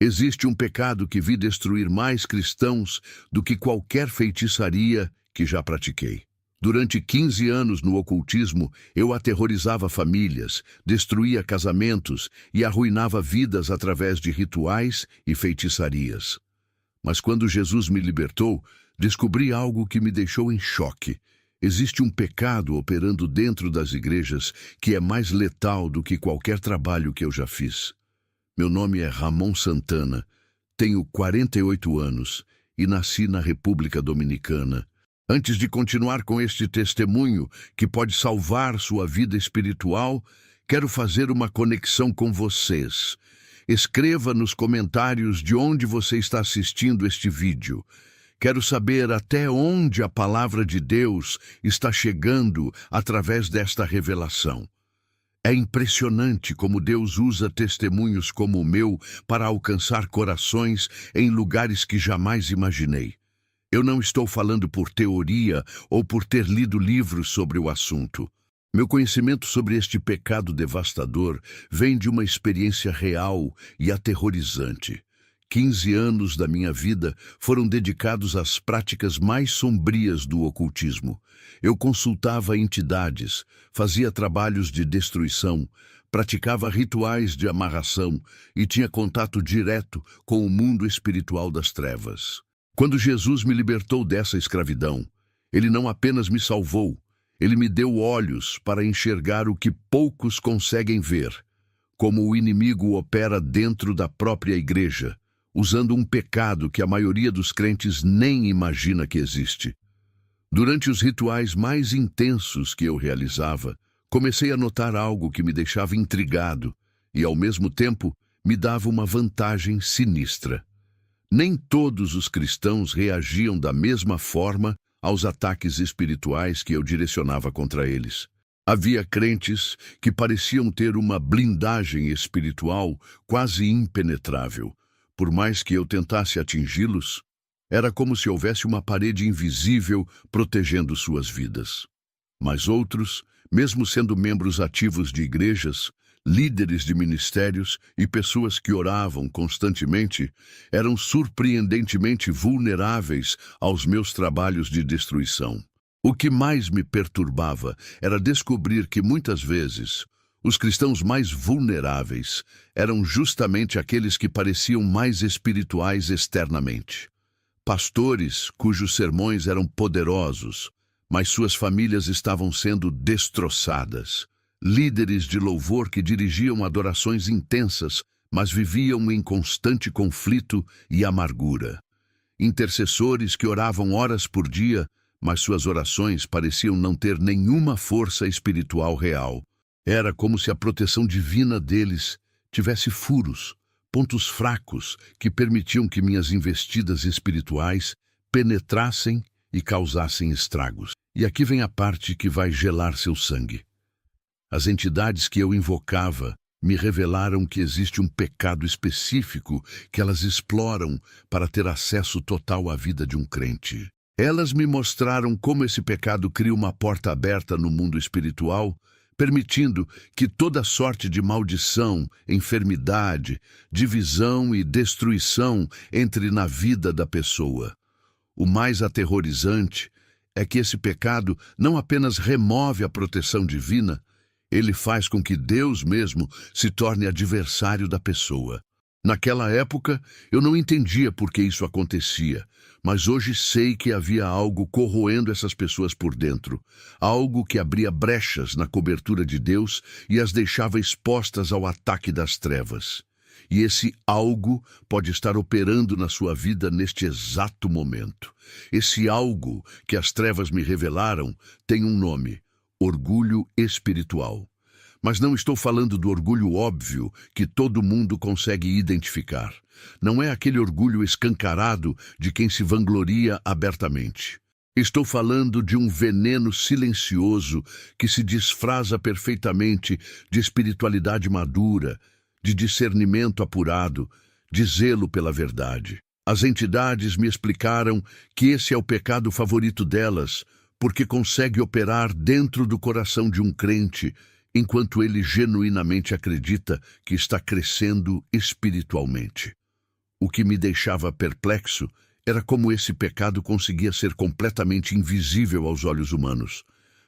Existe um pecado que vi destruir mais cristãos do que qualquer feitiçaria que já pratiquei. Durante 15 anos no ocultismo, eu aterrorizava famílias, destruía casamentos e arruinava vidas através de rituais e feitiçarias. Mas quando Jesus me libertou, descobri algo que me deixou em choque. Existe um pecado operando dentro das igrejas que é mais letal do que qualquer trabalho que eu já fiz. Meu nome é Ramon Santana, tenho 48 anos e nasci na República Dominicana. Antes de continuar com este testemunho que pode salvar sua vida espiritual, quero fazer uma conexão com vocês. Escreva nos comentários de onde você está assistindo este vídeo. Quero saber até onde a palavra de Deus está chegando através desta revelação. É impressionante como Deus usa testemunhos como o meu para alcançar corações em lugares que jamais imaginei. Eu não estou falando por teoria ou por ter lido livros sobre o assunto. Meu conhecimento sobre este pecado devastador vem de uma experiência real e aterrorizante. 15 anos da minha vida foram dedicados às práticas mais sombrias do ocultismo. Eu consultava entidades, fazia trabalhos de destruição, praticava rituais de amarração e tinha contato direto com o mundo espiritual das trevas. Quando Jesus me libertou dessa escravidão, Ele não apenas me salvou, Ele me deu olhos para enxergar o que poucos conseguem ver, como o inimigo opera dentro da própria igreja, usando um pecado que a maioria dos crentes nem imagina que existe. Durante os rituais mais intensos que eu realizava, comecei a notar algo que me deixava intrigado e, ao mesmo tempo, me dava uma vantagem sinistra. Nem todos os cristãos reagiam da mesma forma aos ataques espirituais que eu direcionava contra eles. Havia crentes que pareciam ter uma blindagem espiritual quase impenetrável. Por mais que eu tentasse atingi-los, era como se houvesse uma parede invisível protegendo suas vidas. Mas outros, mesmo sendo membros ativos de igrejas, líderes de ministérios e pessoas que oravam constantemente, eram surpreendentemente vulneráveis aos meus trabalhos de destruição. O que mais me perturbava era descobrir que muitas vezes os cristãos mais vulneráveis eram justamente aqueles que pareciam mais espirituais externamente. Pastores cujos sermões eram poderosos, mas suas famílias estavam sendo destroçadas. Líderes de louvor que dirigiam adorações intensas, mas viviam em constante conflito e amargura. Intercessores que oravam horas por dia, mas suas orações pareciam não ter nenhuma força espiritual real. Era como se a proteção divina deles tivesse furos, pontos fracos que permitiam que minhas investidas espirituais penetrassem e causassem estragos. E aqui vem a parte que vai gelar seu sangue. As entidades que eu invocava me revelaram que existe um pecado específico que elas exploram para ter acesso total à vida de um crente. Elas me mostraram como esse pecado cria uma porta aberta no mundo espiritual, permitindo que toda sorte de maldição, enfermidade, divisão e destruição entre na vida da pessoa. O mais aterrorizante é que esse pecado não apenas remove a proteção divina, ele faz com que Deus mesmo se torne adversário da pessoa. Naquela época, eu não entendia por que isso acontecia, mas hoje sei que havia algo corroendo essas pessoas por dentro, algo que abria brechas na cobertura de Deus e as deixava expostas ao ataque das trevas. E esse algo pode estar operando na sua vida neste exato momento. Esse algo que as trevas me revelaram tem um nome: orgulho espiritual. Mas não estou falando do orgulho óbvio que todo mundo consegue identificar. Não é aquele orgulho escancarado de quem se vangloria abertamente. Estou falando de um veneno silencioso que se disfraza perfeitamente de espiritualidade madura, de discernimento apurado, de zelo pela verdade. As entidades me explicaram que esse é o pecado favorito delas, porque consegue operar dentro do coração de um crente, enquanto ele genuinamente acredita que está crescendo espiritualmente. O que me deixava perplexo era como esse pecado conseguia ser completamente invisível aos olhos humanos,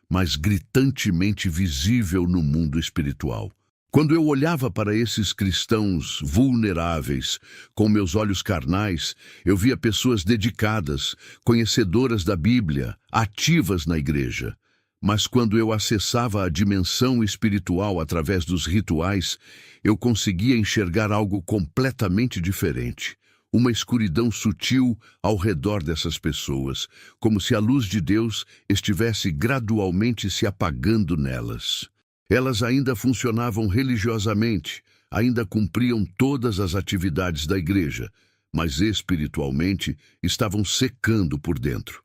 mas gritantemente visível no mundo espiritual. Quando eu olhava para esses cristãos vulneráveis, com meus olhos carnais, eu via pessoas dedicadas, conhecedoras da Bíblia, ativas na igreja. Mas quando eu acessava a dimensão espiritual através dos rituais, eu conseguia enxergar algo completamente diferente. Uma escuridão sutil ao redor dessas pessoas, como se a luz de Deus estivesse gradualmente se apagando nelas. Elas ainda funcionavam religiosamente, ainda cumpriam todas as atividades da igreja, mas espiritualmente estavam secando por dentro.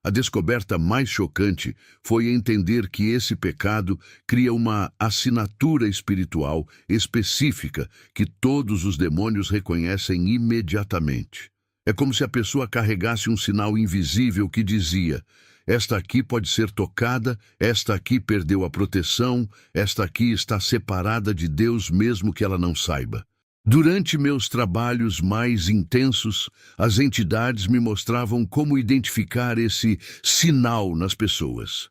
A descoberta mais chocante foi entender que esse pecado cria uma assinatura espiritual específica que todos os demônios reconhecem imediatamente. É como se a pessoa carregasse um sinal invisível que dizia: esta aqui pode ser tocada, esta aqui perdeu a proteção, esta aqui está separada de Deus mesmo que ela não saiba. Durante meus trabalhos mais intensos, as entidades me mostravam como identificar esse sinal nas pessoas.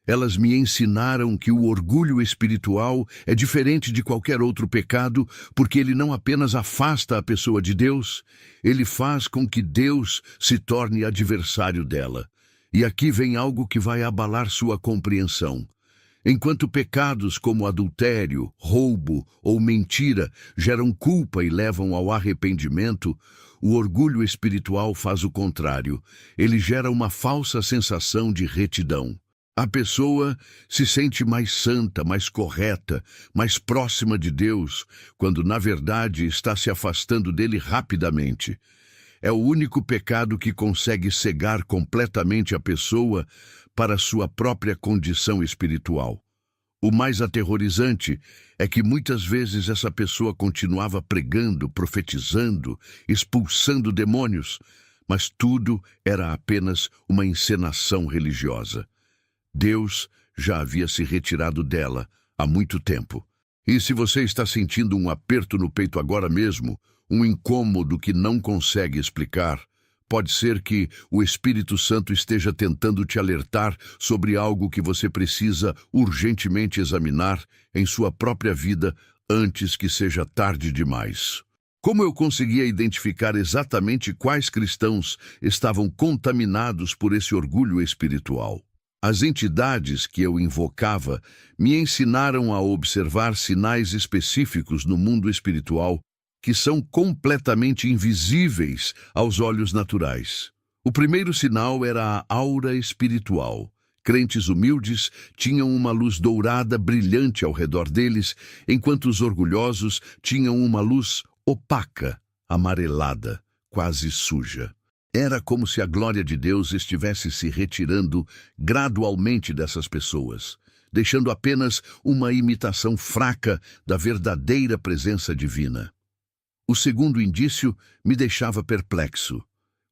Elas me ensinaram que o orgulho espiritual é diferente de qualquer outro pecado, porque ele não apenas afasta a pessoa de Deus, ele faz com que Deus se torne adversário dela. E aqui vem algo que vai abalar sua compreensão. Enquanto pecados como adultério, roubo ou mentira geram culpa e levam ao arrependimento, o orgulho espiritual faz o contrário. Ele gera uma falsa sensação de retidão. A pessoa se sente mais santa, mais correta, mais próxima de Deus, quando na verdade está se afastando dele rapidamente. É o único pecado que consegue cegar completamente a pessoa para sua própria condição espiritual. O mais aterrorizante é que muitas vezes essa pessoa continuava pregando, profetizando, expulsando demônios, mas tudo era apenas uma encenação religiosa. Deus já havia se retirado dela há muito tempo. E se você está sentindo um aperto no peito agora mesmo, um incômodo que não consegue explicar, pode ser que o Espírito Santo esteja tentando te alertar sobre algo que você precisa urgentemente examinar em sua própria vida antes que seja tarde demais. Como eu conseguia identificar exatamente quais cristãos estavam contaminados por esse orgulho espiritual? As entidades que eu invocava me ensinaram a observar sinais específicos no mundo espiritual que são completamente invisíveis aos olhos naturais. O primeiro sinal era a aura espiritual. Crentes humildes tinham uma luz dourada brilhante ao redor deles, enquanto os orgulhosos tinham uma luz opaca, amarelada, quase suja. Era como se a glória de Deus estivesse se retirando gradualmente dessas pessoas, deixando apenas uma imitação fraca da verdadeira presença divina. O segundo indício me deixava perplexo.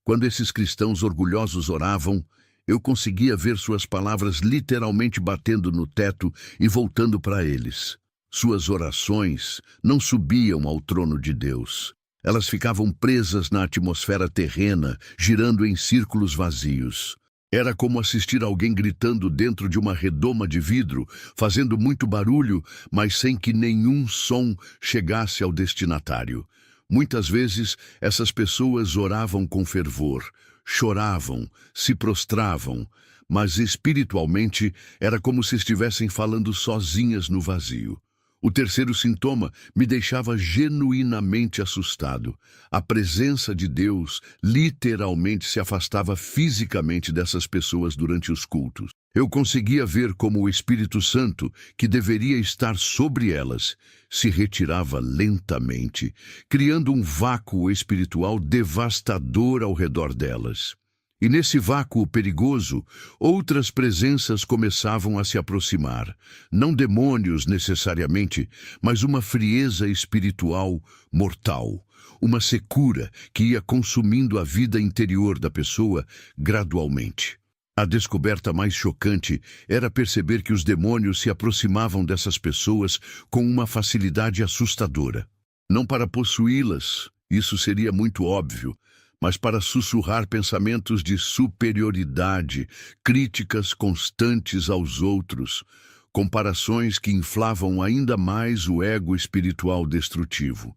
Quando esses cristãos orgulhosos oravam, eu conseguia ver suas palavras literalmente batendo no teto e voltando para eles. Suas orações não subiam ao trono de Deus. Elas ficavam presas na atmosfera terrena, girando em círculos vazios. Era como assistir alguém gritando dentro de uma redoma de vidro, fazendo muito barulho, mas sem que nenhum som chegasse ao destinatário. Muitas vezes, essas pessoas oravam com fervor, choravam, se prostravam, mas espiritualmente era como se estivessem falando sozinhas no vazio. O terceiro sintoma me deixava genuinamente assustado. A presença de Deus literalmente se afastava fisicamente dessas pessoas durante os cultos. Eu conseguia ver como o Espírito Santo, que deveria estar sobre elas, se retirava lentamente, criando um vácuo espiritual devastador ao redor delas. E nesse vácuo perigoso, outras presenças começavam a se aproximar. Não demônios necessariamente, mas uma frieza espiritual mortal. Uma secura que ia consumindo a vida interior da pessoa gradualmente. A descoberta mais chocante era perceber que os demônios se aproximavam dessas pessoas com uma facilidade assustadora. Não para possuí-las, Isso seria muito óbvio, mas para sussurrar pensamentos de superioridade, críticas constantes aos outros, comparações que inflavam ainda mais o ego espiritual destrutivo.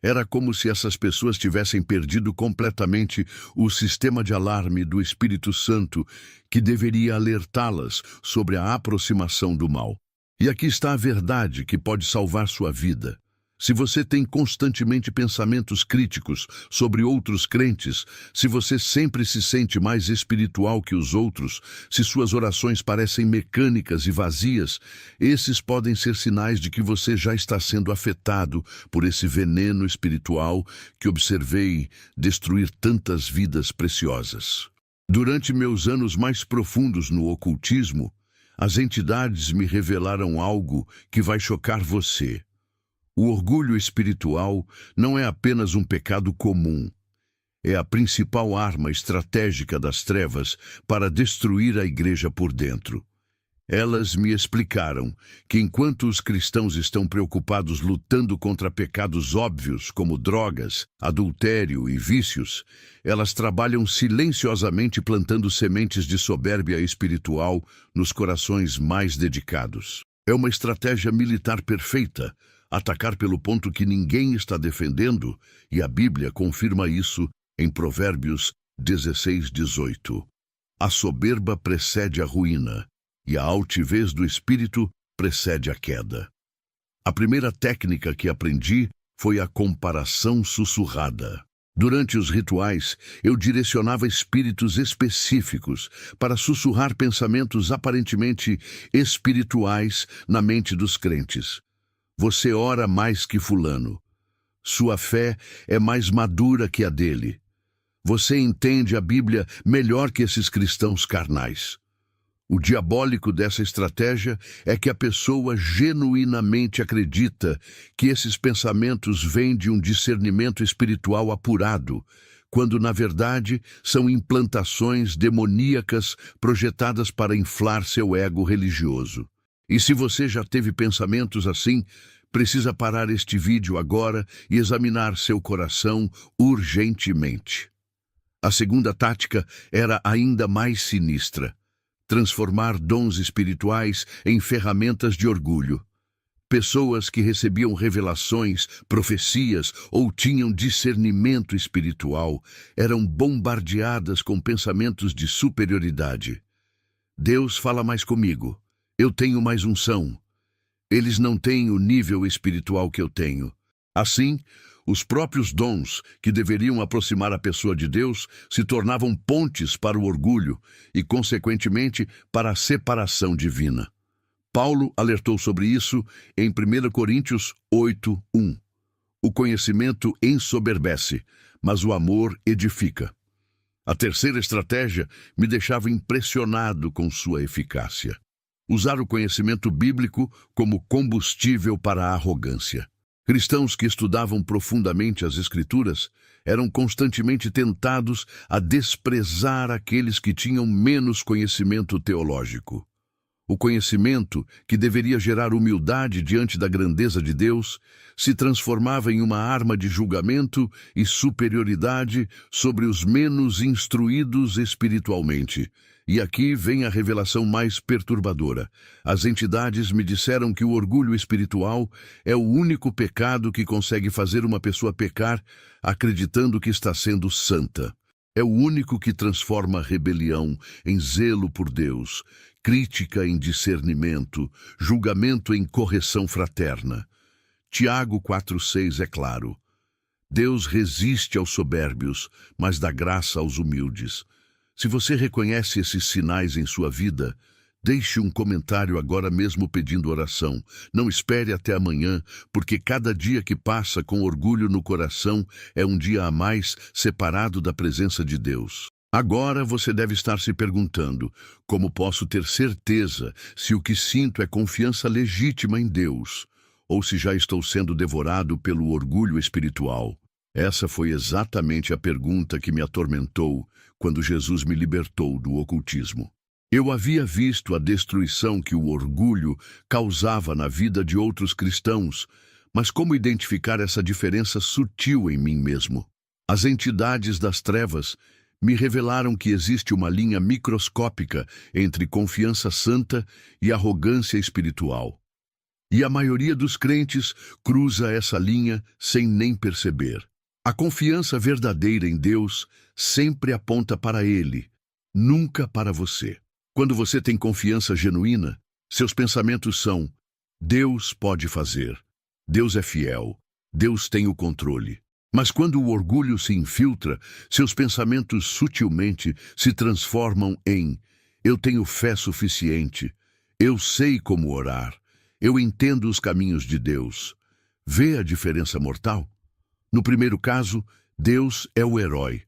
Era como se essas pessoas tivessem perdido completamente o sistema de alarme do Espírito Santo que deveria alertá-las sobre a aproximação do mal. E aqui está a verdade que pode salvar sua vida. Se você tem constantemente pensamentos críticos sobre outros crentes, se você sempre se sente mais espiritual que os outros, se suas orações parecem mecânicas e vazias, esses podem ser sinais de que você já está sendo afetado por esse veneno espiritual que observei destruir tantas vidas preciosas. Durante meus anos mais profundos no ocultismo, as entidades me revelaram algo que vai chocar você. O orgulho espiritual não é apenas um pecado comum. É a principal arma estratégica das trevas para destruir a igreja por dentro. Elas me explicaram que enquanto os cristãos estão preocupados lutando contra pecados óbvios como drogas, adultério e vícios, elas trabalham silenciosamente plantando sementes de soberbia espiritual nos corações mais dedicados. É uma estratégia militar perfeita, atacar pelo ponto que ninguém está defendendo, e a Bíblia confirma isso em Provérbios 16:18. A soberba precede a ruína, e a altivez do espírito precede a queda. A primeira técnica que aprendi foi a comparação sussurrada. Durante os rituais, eu direcionava espíritos específicos para sussurrar pensamentos aparentemente espirituais na mente dos crentes. Você ora mais que fulano. Sua fé é mais madura que a dele. Você entende a Bíblia melhor que esses cristãos carnais. O diabólico dessa estratégia é que a pessoa genuinamente acredita que esses pensamentos vêm de um discernimento espiritual apurado, quando na verdade são implantações demoníacas projetadas para inflar seu ego religioso. E se você já teve pensamentos assim, precisa parar este vídeo agora e examinar seu coração urgentemente. A segunda tática era ainda mais sinistra: transformar dons espirituais em ferramentas de orgulho. Pessoas que recebiam revelações, profecias ou tinham discernimento espiritual eram bombardeadas com pensamentos de superioridade. Deus fala mais comigo. Eu tenho mais unção. Eles não têm o nível espiritual que eu tenho. Assim, os próprios dons que deveriam aproximar a pessoa de Deus se tornavam pontes para o orgulho e, consequentemente, para a separação divina. Paulo alertou sobre isso em 1 Coríntios 8:1. O conhecimento ensoberbece, mas o amor edifica. A terceira estratégia me deixava impressionado com sua eficácia: usar o conhecimento bíblico como combustível para a arrogância. Cristãos que estudavam profundamente as Escrituras eram constantemente tentados a desprezar aqueles que tinham menos conhecimento teológico. O conhecimento, que deveria gerar humildade diante da grandeza de Deus, se transformava em uma arma de julgamento e superioridade sobre os menos instruídos espiritualmente. E aqui vem a revelação mais perturbadora. As entidades me disseram que o orgulho espiritual é o único pecado que consegue fazer uma pessoa pecar acreditando que está sendo santa. É o único que transforma rebelião em zelo por Deus, crítica em discernimento, julgamento em correção fraterna. Tiago 4:6 é claro: Deus resiste aos soberbios, mas dá graça aos humildes. Se você reconhece esses sinais em sua vida, deixe um comentário agora mesmo pedindo oração. Não espere até amanhã, porque cada dia que passa com orgulho no coração é um dia a mais separado da presença de Deus. Agora você deve estar se perguntando: como posso ter certeza se o que sinto é confiança legítima em Deus, ou se já estou sendo devorado pelo orgulho espiritual? Essa foi exatamente a pergunta que me atormentou quando Jesus me libertou do ocultismo. Eu havia visto a destruição que o orgulho causava na vida de outros cristãos, Mas como identificar essa diferença sutil em mim mesmo? As entidades das trevas me revelaram que existe uma linha microscópica entre confiança santa e arrogância espiritual. E a maioria dos crentes cruza essa linha sem nem perceber. A confiança verdadeira em Deus sempre aponta para Ele, nunca para você. Quando você tem confiança genuína, seus pensamentos são: Deus pode fazer, Deus é fiel, Deus tem o controle. Mas quando o orgulho se infiltra, seus pensamentos sutilmente se transformam em: eu tenho fé suficiente, eu sei como orar, eu entendo os caminhos de Deus. Vê a diferença mortal? No primeiro caso, Deus é o herói.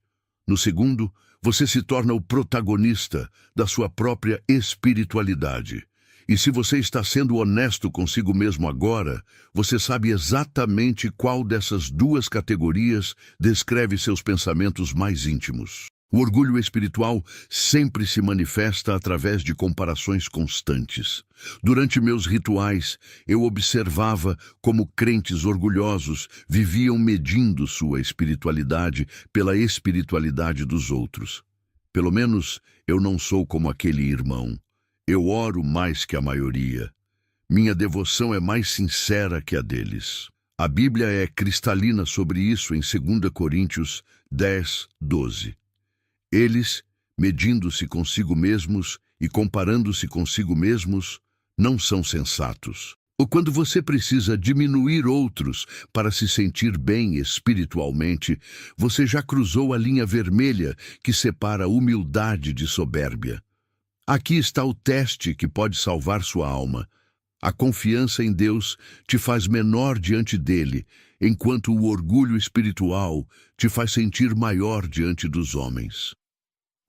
No segundo, você se torna o protagonista da sua própria espiritualidade. E se você está sendo honesto consigo mesmo agora, você sabe exatamente qual dessas duas categorias descreve seus pensamentos mais íntimos. O orgulho espiritual sempre se manifesta através de comparações constantes. Durante meus rituais, eu observava como crentes orgulhosos viviam medindo sua espiritualidade pela espiritualidade dos outros. Pelo menos eu não sou como aquele irmão. Eu oro mais que a maioria. Minha devoção é mais sincera que a deles. A Bíblia é cristalina sobre isso em 2 Coríntios 10:12. Eles, medindo-se consigo mesmos e comparando-se consigo mesmos, não são sensatos. Ou quando você precisa diminuir outros para se sentir bem espiritualmente, você já cruzou a linha vermelha que separa humildade de soberbia. Aqui está o teste que pode salvar sua alma. A confiança em Deus te faz menor diante dele, enquanto o orgulho espiritual te faz sentir maior diante dos homens.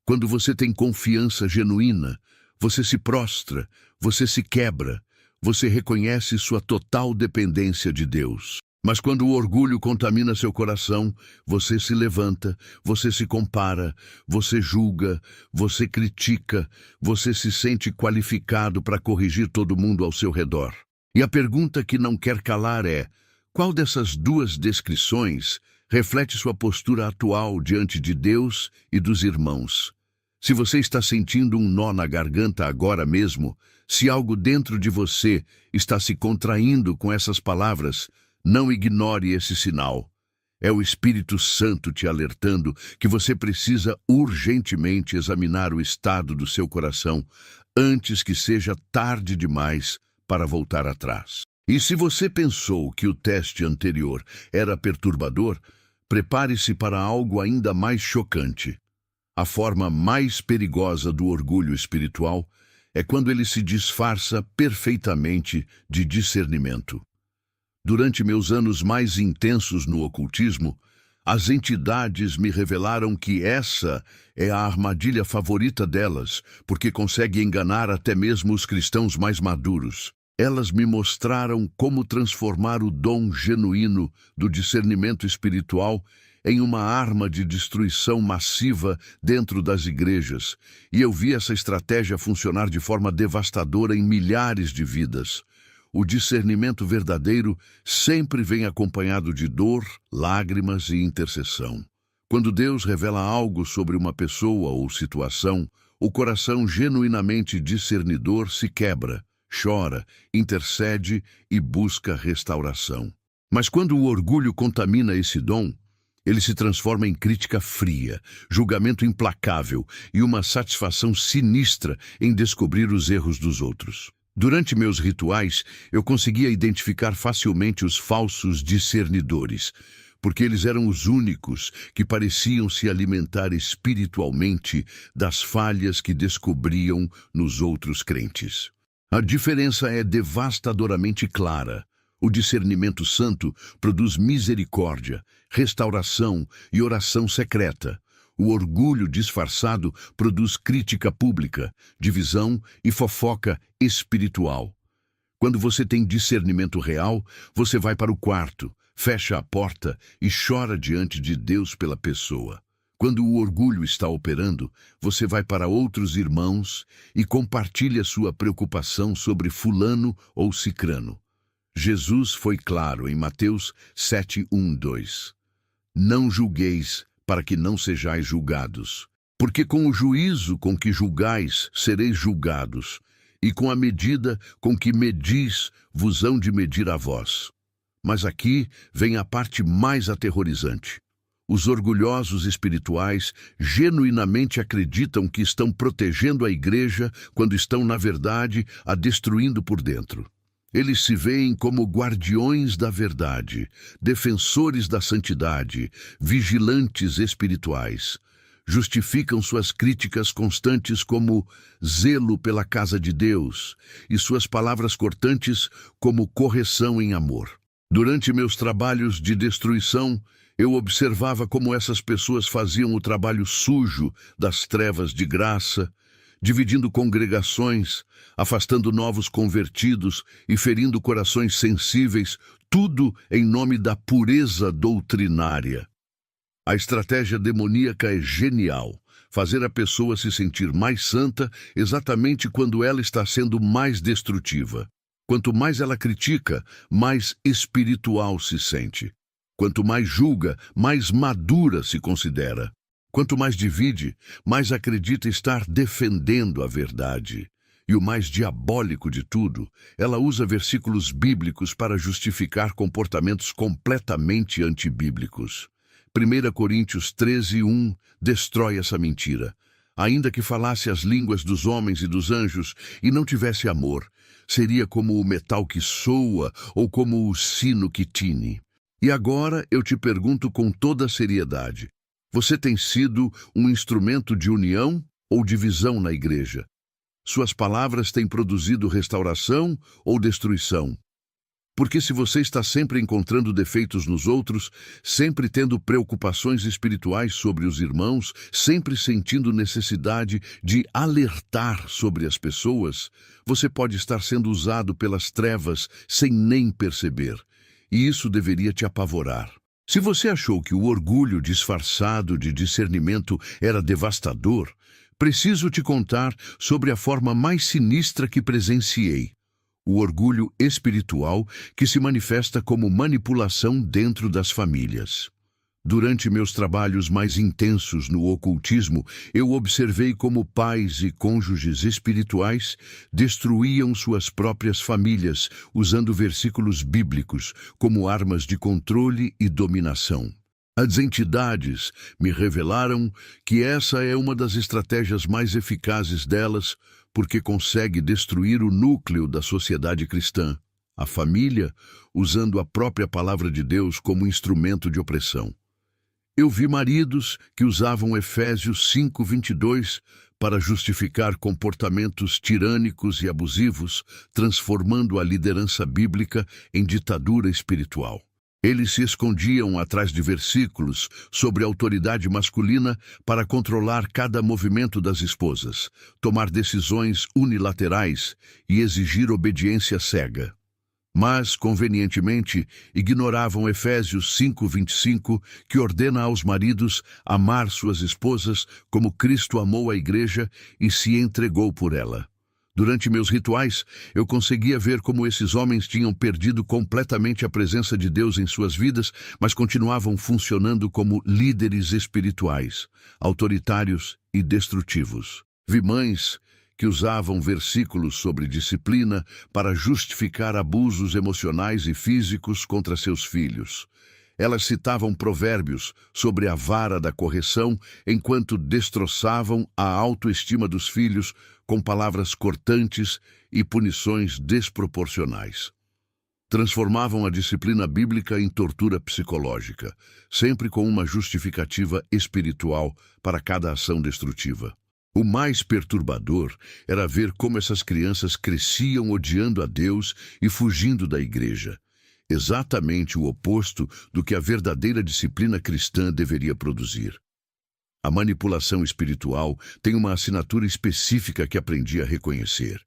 Quando você tem confiança genuína, você se prostra, você se quebra, você reconhece sua total dependência de Deus. Mas quando o orgulho contamina seu coração, você se levanta, você se compara, você julga, você critica, você se sente qualificado para corrigir todo mundo ao seu redor. E a pergunta que não quer calar é: qual dessas duas descrições reflete sua postura atual diante de Deus e dos irmãos? Se você está sentindo um nó na garganta agora mesmo, se algo dentro de você está se contraindo com essas palavras, não ignore esse sinal. É o Espírito Santo te alertando que você precisa urgentemente examinar o estado do seu coração antes que seja tarde demais para voltar atrás. E se você pensou que o teste anterior era perturbador, prepare-se para algo ainda mais chocante. A forma mais perigosa do orgulho espiritual é quando ele se disfarça perfeitamente de discernimento. Durante meus anos mais intensos no ocultismo, as entidades me revelaram que essa é a armadilha favorita delas, porque consegue enganar até mesmo os cristãos mais maduros. Elas me mostraram como transformar o dom genuíno do discernimento espiritual em uma arma de destruição massiva dentro das igrejas, e eu vi essa estratégia funcionar de forma devastadora em milhares de vidas. O discernimento verdadeiro sempre vem acompanhado de dor, lágrimas e intercessão. Quando Deus revela algo sobre uma pessoa ou situação, o coração genuinamente discernidor se quebra, chora, intercede e busca restauração. Mas quando o orgulho contamina esse dom, ele se transforma em crítica fria, julgamento implacável e uma satisfação sinistra em descobrir os erros dos outros. Durante meus rituais, eu conseguia identificar facilmente os falsos discernidores, porque eles eram os únicos que pareciam se alimentar espiritualmente das falhas que descobriam nos outros crentes. A diferença é devastadoramente clara. O discernimento santo produz misericórdia, restauração e oração secreta. O orgulho disfarçado produz crítica pública, divisão e fofoca espiritual. Quando você tem discernimento real, você vai para o quarto, fecha a porta e chora diante de Deus pela pessoa. Quando o orgulho está operando, você vai para outros irmãos e compartilha sua preocupação sobre fulano ou cicrano. Jesus foi claro em Mateus 7:1-2. Não julgueis, para que não sejais julgados. Porque com o juízo com que julgais, sereis julgados, e com a medida com que medis, vos hão de medir a vós. Mas aqui vem a parte mais aterrorizante. Os orgulhosos espirituais genuinamente acreditam que estão protegendo a igreja quando estão, na verdade, a destruindo por dentro. Eles se veem como guardiões da verdade, defensores da santidade, vigilantes espirituais. Justificam suas críticas constantes como zelo pela casa de Deus e suas palavras cortantes como correção em amor. Durante meus trabalhos de destruição, eu observava como essas pessoas faziam o trabalho sujo das trevas de graça, dividindo congregações, afastando novos convertidos e ferindo corações sensíveis, tudo em nome da pureza doutrinária. A estratégia demoníaca é genial, fazer a pessoa se sentir mais santa exatamente quando ela está sendo mais destrutiva. Quanto mais ela critica, mais espiritual se sente. Quanto mais julga, mais madura se considera. Quanto mais divide, mais acredita estar defendendo a verdade. E o mais diabólico de tudo, ela usa versículos bíblicos para justificar comportamentos completamente antibíblicos. 1 Coríntios 13:1 destrói essa mentira. Ainda que falasse as línguas dos homens e dos anjos e não tivesse amor, seria como o metal que soa ou como o sino que tine. E agora eu te pergunto com toda a seriedade: você tem sido um instrumento de união ou divisão na igreja? Suas palavras têm produzido restauração ou destruição? Porque se você está sempre encontrando defeitos nos outros, sempre tendo preocupações espirituais sobre os irmãos, sempre sentindo necessidade de alertar sobre as pessoas, você pode estar sendo usado pelas trevas sem nem perceber. E isso deveria te apavorar. Se você achou que o orgulho disfarçado de discernimento era devastador, preciso te contar sobre a forma mais sinistra que presenciei. O orgulho espiritual que se manifesta como manipulação dentro das famílias. Durante meus trabalhos mais intensos no ocultismo, eu observei como pais e cônjuges espirituais destruíam suas próprias famílias usando versículos bíblicos como armas de controle e dominação. As entidades me revelaram que essa é uma das estratégias mais eficazes delas, porque consegue destruir o núcleo da sociedade cristã, a família, usando a própria palavra de Deus como instrumento de opressão. Eu vi maridos que usavam Efésios 5:22 para justificar comportamentos tirânicos e abusivos, transformando a liderança bíblica em ditadura espiritual. Eles se escondiam atrás de versículos sobre a autoridade masculina para controlar cada movimento das esposas, tomar decisões unilaterais e exigir obediência cega. Mas, convenientemente, ignoravam Efésios 5:25, que ordena aos maridos amar suas esposas como Cristo amou a igreja e se entregou por ela. Durante meus rituais, eu conseguia ver como esses homens tinham perdido completamente a presença de Deus em suas vidas, mas continuavam funcionando como líderes espirituais, autoritários e destrutivos. Vi mães que usavam versículos sobre disciplina para justificar abusos emocionais e físicos contra seus filhos. Elas citavam provérbios sobre a vara da correção enquanto destroçavam a autoestima dos filhos com palavras cortantes e punições desproporcionais. Transformavam a disciplina bíblica em tortura psicológica, sempre com uma justificativa espiritual para cada ação destrutiva. O mais perturbador era ver como essas crianças cresciam odiando a Deus e fugindo da igreja. Exatamente o oposto do que a verdadeira disciplina cristã deveria produzir. A manipulação espiritual tem uma assinatura específica que aprendi a reconhecer.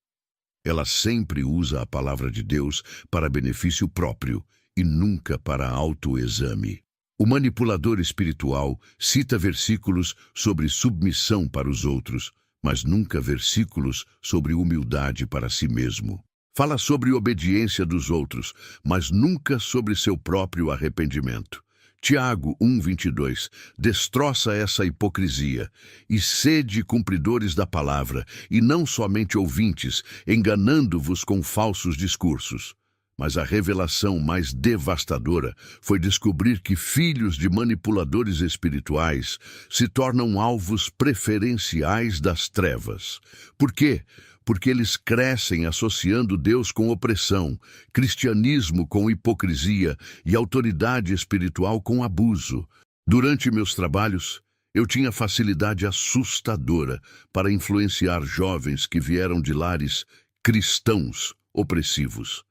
Ela sempre usa a palavra de Deus para benefício próprio e nunca para autoexame. O manipulador espiritual cita versículos sobre submissão para os outros, mas nunca versículos sobre humildade para si mesmo. Fala sobre obediência dos outros, mas nunca sobre seu próprio arrependimento. Tiago 1:22 destroça essa hipocrisia, e sede cumpridores da palavra, e não somente ouvintes, enganando-vos com falsos discursos. Mas a revelação mais devastadora foi descobrir que filhos de manipuladores espirituais se tornam alvos preferenciais das trevas. Por quê? Porque eles crescem associando Deus com opressão, cristianismo com hipocrisia e autoridade espiritual com abuso. Durante meus trabalhos, eu tinha facilidade assustadora para influenciar jovens que vieram de lares cristãos opressivos.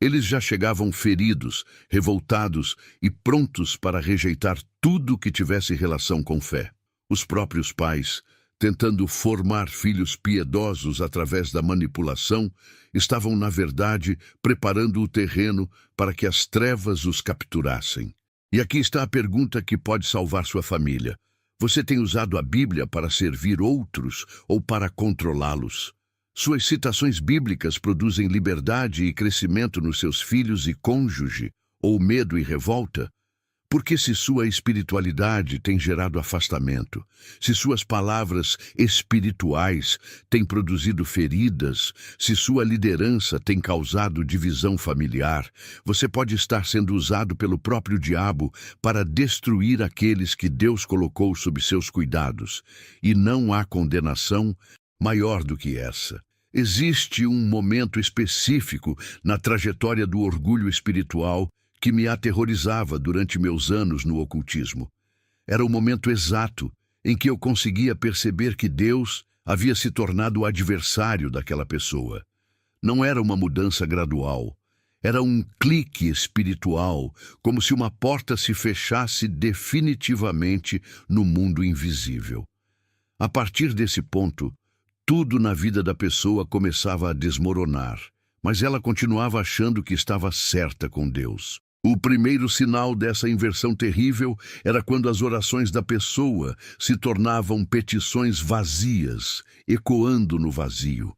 Eles já chegavam feridos, revoltados e prontos para rejeitar tudo que tivesse relação com fé. Os próprios pais, tentando formar filhos piedosos através da manipulação, estavam, na verdade, preparando o terreno para que as trevas os capturassem. E aqui está a pergunta que pode salvar sua família. Você tem usado a Bíblia para servir outros ou para controlá-los? Suas citações bíblicas produzem liberdade e crescimento nos seus filhos e cônjuge, ou medo e revolta? Porque se sua espiritualidade tem gerado afastamento, se suas palavras espirituais têm produzido feridas, se sua liderança tem causado divisão familiar, você pode estar sendo usado pelo próprio diabo para destruir aqueles que Deus colocou sob seus cuidados. E não há condenação maior do que essa. Existe um momento específico na trajetória do orgulho espiritual que me aterrorizava durante meus anos no ocultismo. Era o momento exato em que eu conseguia perceber que Deus havia se tornado o adversário daquela pessoa. Não era uma mudança gradual. Era um clique espiritual, como se uma porta se fechasse definitivamente no mundo invisível. A partir desse ponto, tudo na vida da pessoa começava a desmoronar, mas ela continuava achando que estava certa com Deus. O primeiro sinal dessa inversão terrível era quando as orações da pessoa se tornavam petições vazias, ecoando no vazio.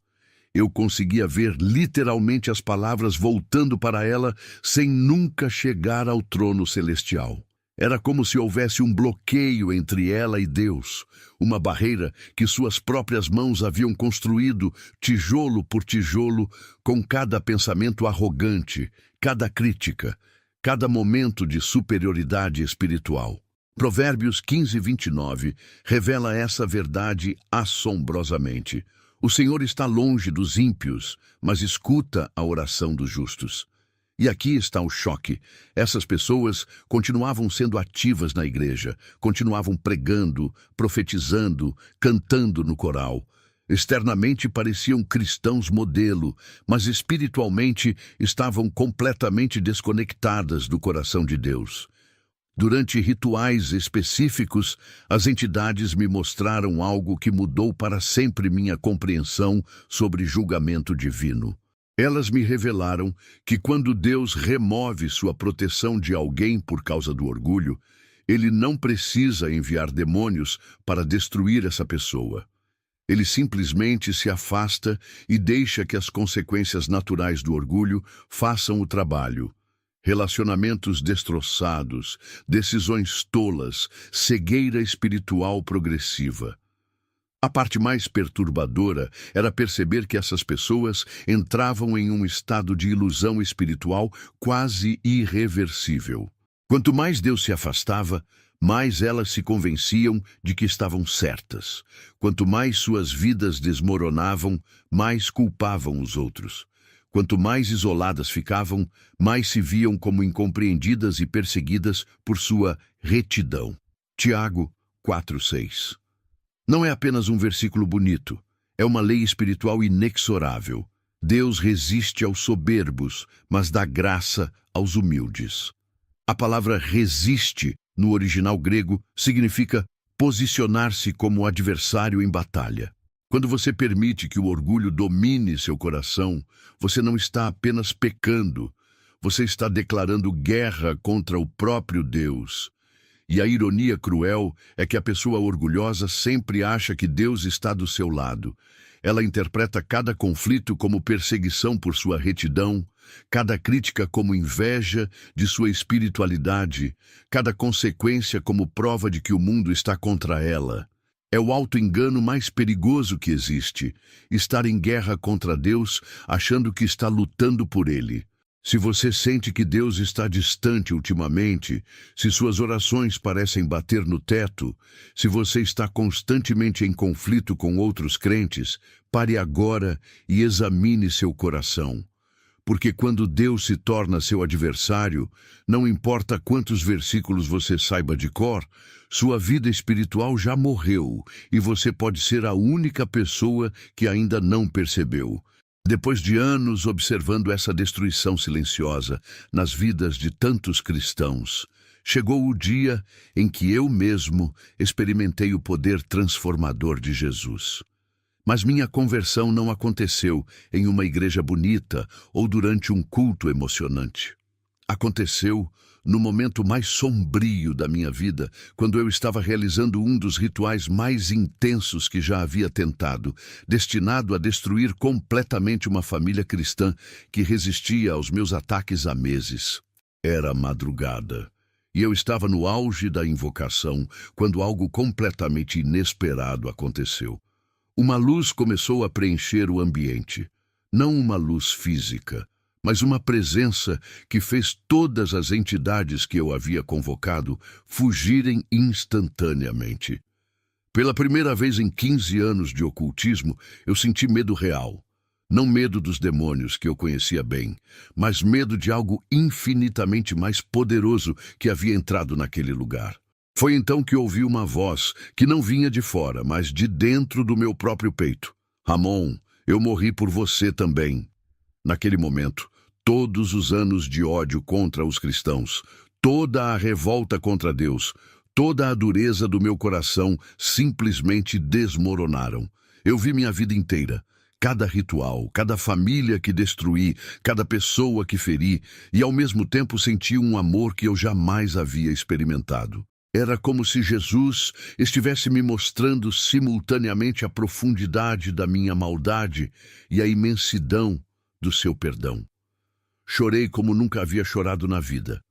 Eu conseguia ver literalmente as palavras voltando para ela sem nunca chegar ao trono celestial. Era como se houvesse um bloqueio entre ela e Deus, uma barreira que suas próprias mãos haviam construído, tijolo por tijolo, com cada pensamento arrogante, cada crítica, cada momento de superioridade espiritual. Provérbios 15:29 revela essa verdade assombrosamente. O Senhor está longe dos ímpios, mas escuta a oração dos justos. E aqui está o choque. Essas pessoas continuavam sendo ativas na igreja, continuavam pregando, profetizando, cantando no coral. Externamente pareciam cristãos modelo, mas espiritualmente estavam completamente desconectadas do coração de Deus. Durante rituais específicos, as entidades me mostraram algo que mudou para sempre minha compreensão sobre julgamento divino. Elas me revelaram que quando Deus remove sua proteção de alguém por causa do orgulho, ele não precisa enviar demônios para destruir essa pessoa. Ele simplesmente se afasta e deixa que as consequências naturais do orgulho façam o trabalho. Relacionamentos destroçados, decisões tolas, cegueira espiritual progressiva. A parte mais perturbadora era perceber que essas pessoas entravam em um estado de ilusão espiritual quase irreversível. Quanto mais Deus se afastava, mais elas se convenciam de que estavam certas. Quanto mais suas vidas desmoronavam, mais culpavam os outros. Quanto mais isoladas ficavam, mais se viam como incompreendidas e perseguidas por sua retidão. Tiago 4:6. Não é apenas um versículo bonito, é uma lei espiritual inexorável. Deus resiste aos soberbos, mas dá graça aos humildes. A palavra resiste, no original grego, significa posicionar-se como adversário em batalha. Quando você permite que o orgulho domine seu coração, você não está apenas pecando, você está declarando guerra contra o próprio Deus. E a ironia cruel é que a pessoa orgulhosa sempre acha que Deus está do seu lado. Ela interpreta cada conflito como perseguição por sua retidão, cada crítica como inveja de sua espiritualidade, cada consequência como prova de que o mundo está contra ela. É o auto-engano mais perigoso que existe, estar em guerra contra Deus, achando que está lutando por Ele. Se você sente que Deus está distante ultimamente, se suas orações parecem bater no teto, se você está constantemente em conflito com outros crentes, pare agora e examine seu coração. Porque quando Deus se torna seu adversário, não importa quantos versículos você saiba de cor, sua vida espiritual já morreu e você pode ser a única pessoa que ainda não percebeu. Depois de anos observando essa destruição silenciosa nas vidas de tantos cristãos, chegou o dia em que eu mesmo experimentei o poder transformador de Jesus. Mas minha conversão não aconteceu em uma igreja bonita ou durante um culto emocionante. Aconteceu no momento mais sombrio da minha vida, quando eu estava realizando um dos rituais mais intensos que já havia tentado, destinado a destruir completamente uma família cristã que resistia aos meus ataques há meses. Era madrugada, e eu estava no auge da invocação, quando algo completamente inesperado aconteceu. Uma luz começou a preencher o ambiente, não uma luz física, mas uma presença que fez todas as entidades que eu havia convocado fugirem instantaneamente. Pela primeira vez em 15 anos de ocultismo, eu senti medo real. Não medo dos demônios que eu conhecia bem, mas medo de algo infinitamente mais poderoso que havia entrado naquele lugar. Foi então que ouvi uma voz que não vinha de fora, mas de dentro do meu próprio peito. Ramon, eu morri por você também. Naquele momento, todos os anos de ódio contra os cristãos, toda a revolta contra Deus, toda a dureza do meu coração simplesmente desmoronaram. Eu vi minha vida inteira, cada ritual, cada família que destruí, cada pessoa que feri, e ao mesmo tempo senti um amor que eu jamais havia experimentado. Era como se Jesus estivesse me mostrando simultaneamente a profundidade da minha maldade e a imensidão do seu perdão. Chorei como nunca havia chorado na vida.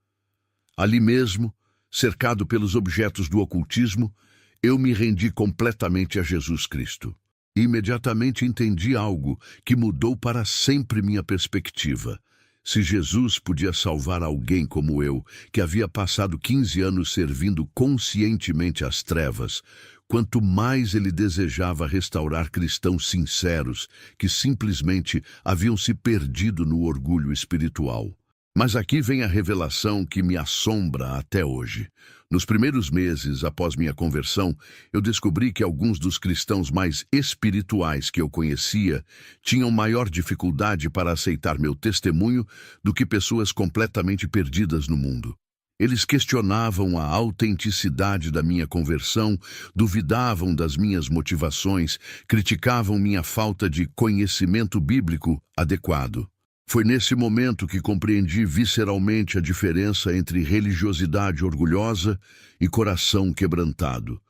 Ali mesmo, cercado pelos objetos do ocultismo, eu me rendi completamente a Jesus Cristo. Imediatamente entendi algo que mudou para sempre minha perspectiva. Se Jesus podia salvar alguém como eu, que havia passado 15 anos servindo conscientemente às trevas, quanto mais ele desejava restaurar cristãos sinceros que simplesmente haviam se perdido no orgulho espiritual. Mas aqui vem a revelação que me assombra até hoje. Nos primeiros meses após minha conversão, eu descobri que alguns dos cristãos mais espirituais que eu conhecia tinham maior dificuldade para aceitar meu testemunho do que pessoas completamente perdidas no mundo. Eles questionavam a autenticidade da minha conversão, duvidavam das minhas motivações, criticavam minha falta de conhecimento bíblico adequado. Foi nesse momento que compreendi visceralmente a diferença entre religiosidade orgulhosa e coração quebrantado.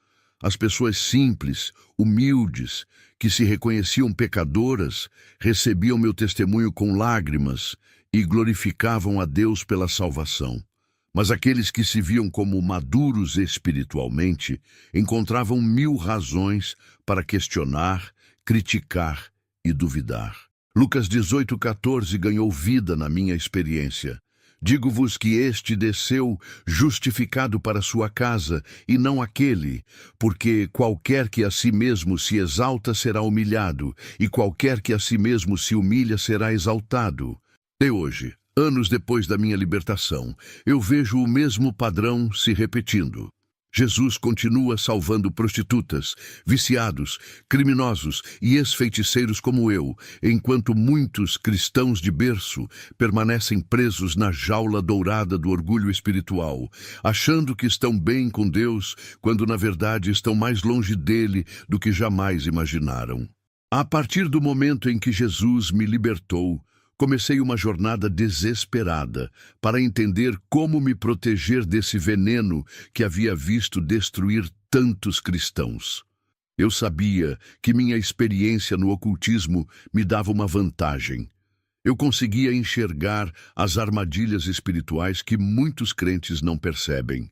As pessoas simples, humildes, que se reconheciam pecadoras, recebiam meu testemunho com lágrimas e glorificavam a Deus pela salvação. Mas aqueles que se viam como maduros espiritualmente encontravam 1000 razões para questionar, criticar e duvidar. Lucas 18:14 ganhou vida na minha experiência. Digo-vos que este desceu justificado para sua casa, e não aquele, porque qualquer que a si mesmo se exalta será humilhado, e qualquer que a si mesmo se humilha será exaltado. E hoje, anos depois da minha libertação, eu vejo o mesmo padrão se repetindo. Jesus continua salvando prostitutas, viciados, criminosos e ex-feiticeiros como eu, enquanto muitos cristãos de berço permanecem presos na jaula dourada do orgulho espiritual, achando que estão bem com Deus, quando na verdade estão mais longe dele do que jamais imaginaram. A partir do momento em que Jesus me libertou, comecei uma jornada desesperada para entender como me proteger desse veneno que havia visto destruir tantos cristãos. Eu sabia que minha experiência no ocultismo me dava uma vantagem. Eu conseguia enxergar as armadilhas espirituais que muitos crentes não percebem.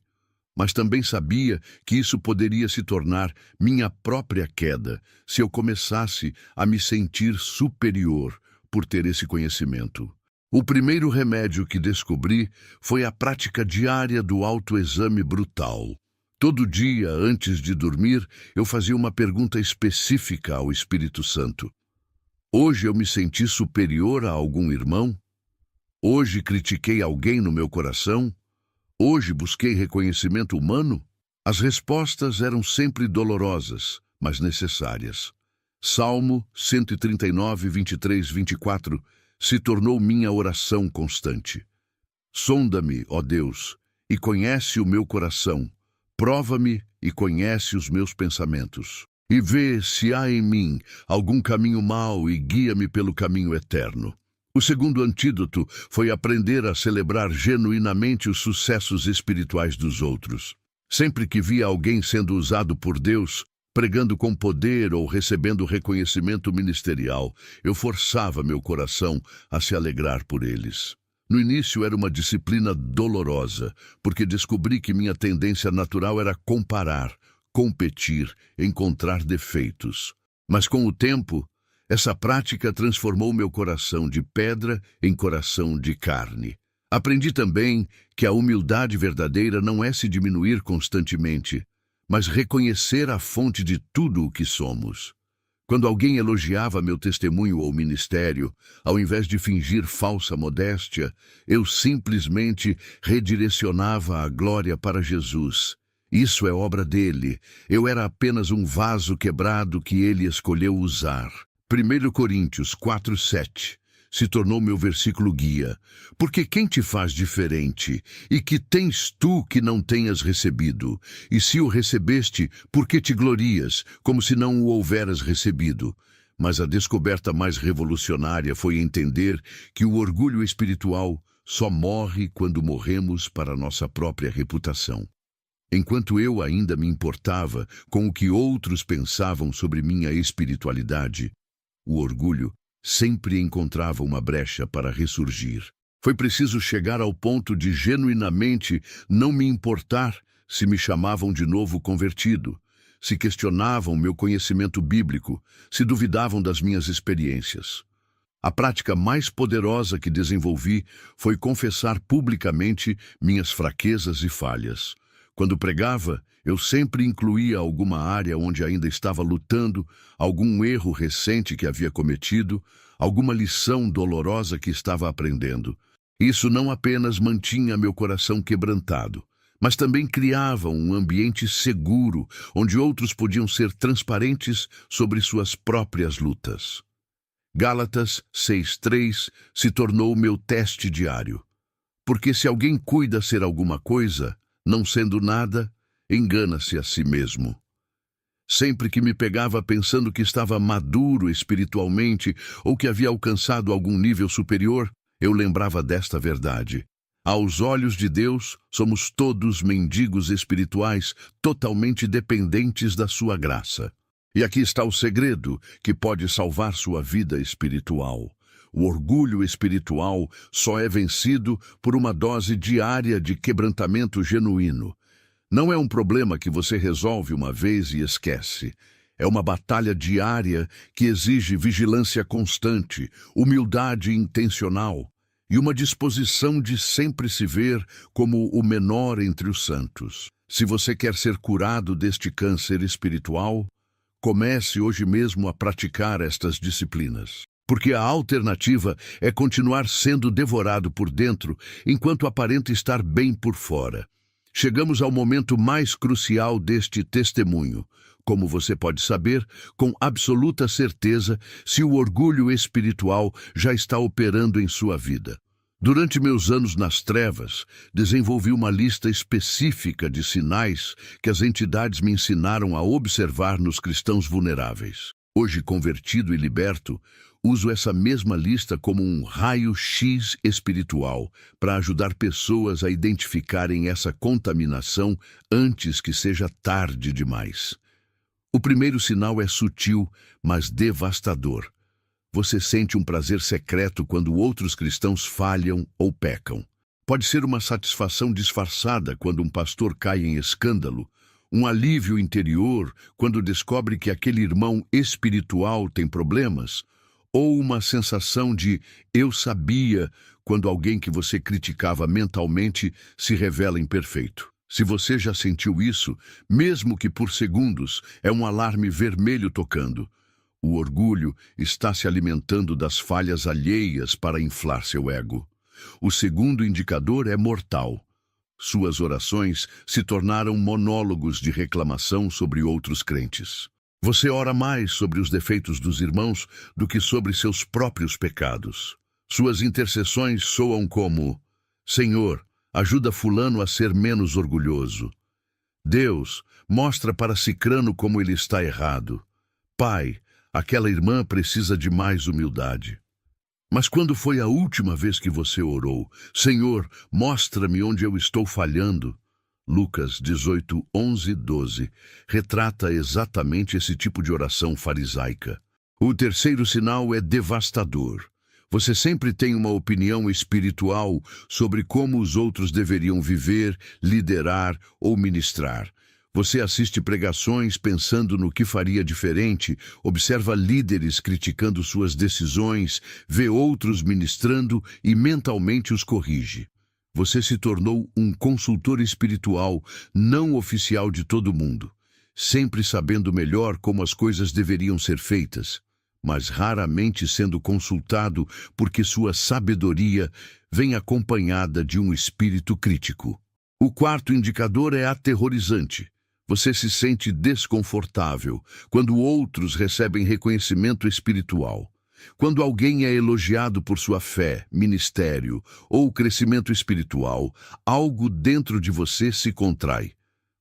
Mas também sabia que isso poderia se tornar minha própria queda se eu começasse a me sentir superior por ter esse conhecimento. O primeiro remédio que descobri foi a prática diária do autoexame brutal. Todo dia, antes de dormir, eu fazia uma pergunta específica ao Espírito Santo. Hoje eu me senti superior a algum irmão? Hoje critiquei alguém no meu coração? Hoje busquei reconhecimento humano? As respostas eram sempre dolorosas, mas necessárias. Salmo 139, 23, 24 se tornou minha oração constante. Sonda-me, ó Deus, e conhece o meu coração. Prova-me e conhece os meus pensamentos. E vê se há em mim algum caminho mau e guia-me pelo caminho eterno. O segundo antídoto foi aprender a celebrar genuinamente os sucessos espirituais dos outros. Sempre que via alguém sendo usado por Deus, pregando com poder ou recebendo reconhecimento ministerial, eu forçava meu coração a se alegrar por eles. No início era uma disciplina dolorosa, porque descobri que minha tendência natural era comparar, competir, encontrar defeitos. Mas com o tempo, essa prática transformou meu coração de pedra em coração de carne. Aprendi também que a humildade verdadeira não é se diminuir constantemente, mas reconhecer a fonte de tudo o que somos. Quando alguém elogiava meu testemunho ou ministério, ao invés de fingir falsa modéstia, eu simplesmente redirecionava a glória para Jesus. Isso é obra dele. Eu era apenas um vaso quebrado que ele escolheu usar. 1 Coríntios 4:7 se tornou meu versículo guia. Porque quem te faz diferente? E que tens tu que não tenhas recebido? E se o recebeste, por que te glorias, como se não o houveras recebido? Mas a descoberta mais revolucionária foi entender que o orgulho espiritual só morre quando morremos para nossa própria reputação. Enquanto eu ainda me importava com o que outros pensavam sobre minha espiritualidade, o orgulho sempre encontrava uma brecha para ressurgir. Foi preciso chegar ao ponto de genuinamente não me importar se me chamavam de novo convertido, se questionavam meu conhecimento bíblico, se duvidavam das minhas experiências. A prática mais poderosa que desenvolvi foi confessar publicamente minhas fraquezas e falhas. Quando pregava, eu sempre incluía alguma área onde ainda estava lutando, algum erro recente que havia cometido, alguma lição dolorosa que estava aprendendo. Isso não apenas mantinha meu coração quebrantado, mas também criava um ambiente seguro, onde outros podiam ser transparentes sobre suas próprias lutas. Gálatas 6:3 se tornou meu teste diário. Porque se alguém cuida ser alguma coisa, não sendo nada, engana-se a si mesmo. Sempre que me pegava pensando que estava maduro espiritualmente ou que havia alcançado algum nível superior, eu lembrava desta verdade. Aos olhos de Deus, somos todos mendigos espirituais, totalmente dependentes da sua graça. E aqui está o segredo que pode salvar sua vida espiritual. O orgulho espiritual só é vencido por uma dose diária de quebrantamento genuíno. Não é um problema que você resolve uma vez e esquece. É uma batalha diária que exige vigilância constante, humildade intencional e uma disposição de sempre se ver como o menor entre os santos. Se você quer ser curado deste câncer espiritual, comece hoje mesmo a praticar estas disciplinas. Porque a alternativa é continuar sendo devorado por dentro, enquanto aparenta estar bem por fora. Chegamos ao momento mais crucial deste testemunho. Como você pode saber, com absoluta certeza, se o orgulho espiritual já está operando em sua vida. Durante meus anos nas trevas, desenvolvi uma lista específica de sinais que as entidades me ensinaram a observar nos cristãos vulneráveis. Hoje, convertido e liberto, uso essa mesma lista como um raio-x espiritual para ajudar pessoas a identificarem essa contaminação antes que seja tarde demais. O primeiro sinal é sutil, mas devastador. Você sente um prazer secreto quando outros cristãos falham ou pecam. Pode ser uma satisfação disfarçada quando um pastor cai em escândalo, um alívio interior quando descobre que aquele irmão espiritual tem problemas, ou uma sensação de "eu sabia" quando alguém que você criticava mentalmente se revela imperfeito. Se você já sentiu isso, mesmo que por segundos, é um alarme vermelho tocando. O orgulho está se alimentando das falhas alheias para inflar seu ego. O segundo indicador é mortal. Suas orações se tornaram monólogos de reclamação sobre outros crentes. Você ora mais sobre os defeitos dos irmãos do que sobre seus próprios pecados. Suas intercessões soam como: Senhor, ajuda fulano a ser menos orgulhoso. Deus, mostra para Cicrano como ele está errado. Pai, aquela irmã precisa de mais humildade. Mas quando foi a última vez que você orou? Senhor, mostra-me onde eu estou falhando. Lucas 18, 11, 12 retrata exatamente esse tipo de oração farisaica. O terceiro sinal é devastador. Você sempre tem uma opinião espiritual sobre como os outros deveriam viver, liderar ou ministrar. Você assiste pregações pensando no que faria diferente, observa líderes criticando suas decisões, vê outros ministrando e mentalmente os corrige. Você se tornou um consultor espiritual não oficial de todo mundo, sempre sabendo melhor como as coisas deveriam ser feitas, mas raramente sendo consultado porque sua sabedoria vem acompanhada de um espírito crítico. O quarto indicador é aterrorizante. Você se sente desconfortável quando outros recebem reconhecimento espiritual. Quando alguém é elogiado por sua fé, ministério ou crescimento espiritual, algo dentro de você se contrai.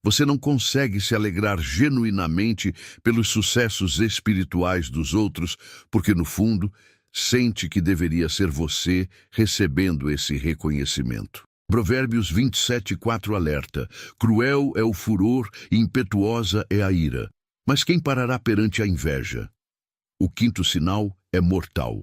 Você não consegue se alegrar genuinamente pelos sucessos espirituais dos outros, porque, no fundo, sente que deveria ser você recebendo esse reconhecimento. Provérbios 27:4 alerta: cruel é o furor e impetuosa é a ira. Mas quem parará perante a inveja? O quinto sinal é mortal.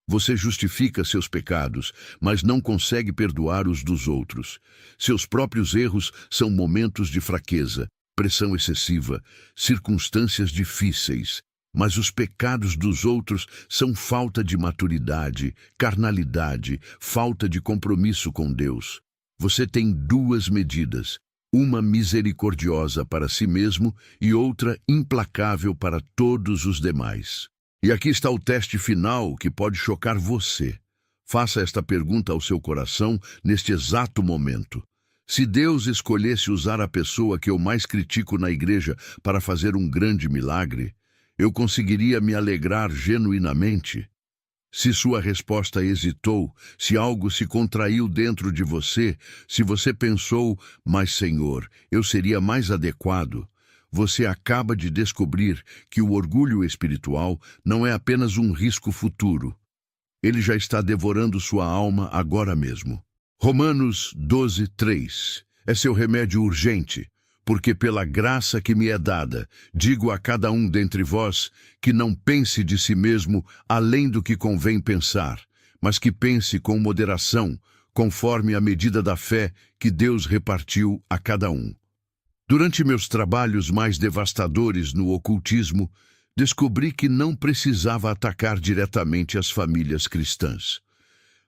Você justifica seus pecados, mas não consegue perdoar os dos outros. Seus próprios erros são momentos de fraqueza, pressão excessiva, circunstâncias difíceis. Mas os pecados dos outros são falta de maturidade, carnalidade, falta de compromisso com Deus. Você tem duas medidas, uma misericordiosa para si mesmo e outra implacável para todos os demais. E aqui está o teste final que pode chocar você. Faça esta pergunta ao seu coração neste exato momento. Se Deus escolhesse usar a pessoa que eu mais critico na igreja para fazer um grande milagre, eu conseguiria me alegrar genuinamente? Se sua resposta hesitou, se algo se contraiu dentro de você, se você pensou, mas Senhor, eu seria mais adequado, você acaba de descobrir que o orgulho espiritual não é apenas um risco futuro. Ele já está devorando sua alma agora mesmo. Romanos 12:3 é seu remédio urgente, porque pela graça que me é dada, digo a cada um dentre vós que não pense de si mesmo além do que convém pensar, mas que pense com moderação, conforme a medida da fé que Deus repartiu a cada um. Durante meus trabalhos mais devastadores no ocultismo, descobri que não precisava atacar diretamente as famílias cristãs.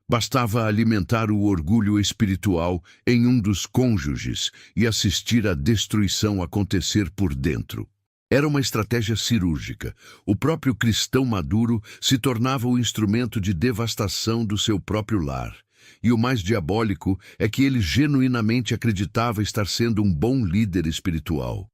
Bastava alimentar o orgulho espiritual em um dos cônjuges e assistir à destruição acontecer por dentro. Era uma estratégia cirúrgica. O próprio cristão maduro se tornava o instrumento de devastação do seu próprio lar. E o mais diabólico é que ele genuinamente acreditava estar sendo um bom líder espiritual.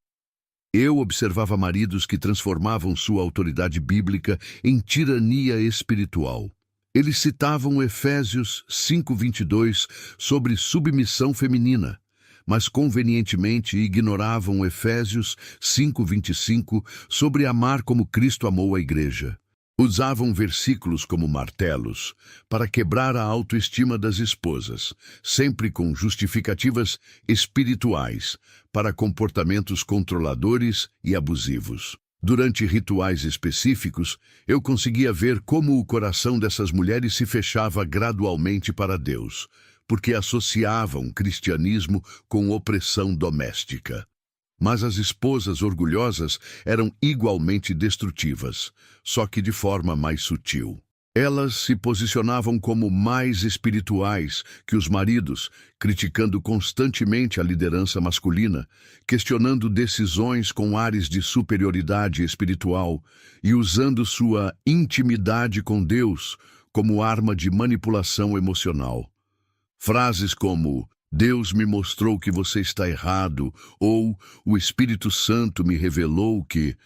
Eu observava maridos que transformavam sua autoridade bíblica em tirania espiritual. Eles citavam Efésios 5:22 sobre submissão feminina, mas convenientemente ignoravam Efésios 5:25 sobre amar como Cristo amou a igreja. Usavam versículos como martelos para quebrar a autoestima das esposas, sempre com justificativas espirituais para comportamentos controladores e abusivos. Durante rituais específicos, eu conseguia ver como o coração dessas mulheres se fechava gradualmente para Deus, porque associavam cristianismo com opressão doméstica. Mas as esposas orgulhosas eram igualmente destrutivas, só que de forma mais sutil. Elas se posicionavam como mais espirituais que os maridos, criticando constantemente a liderança masculina, questionando decisões com ares de superioridade espiritual e usando sua intimidade com Deus como arma de manipulação emocional. Frases como "Deus me mostrou que você está errado" ou "O Espírito Santo me revelou que"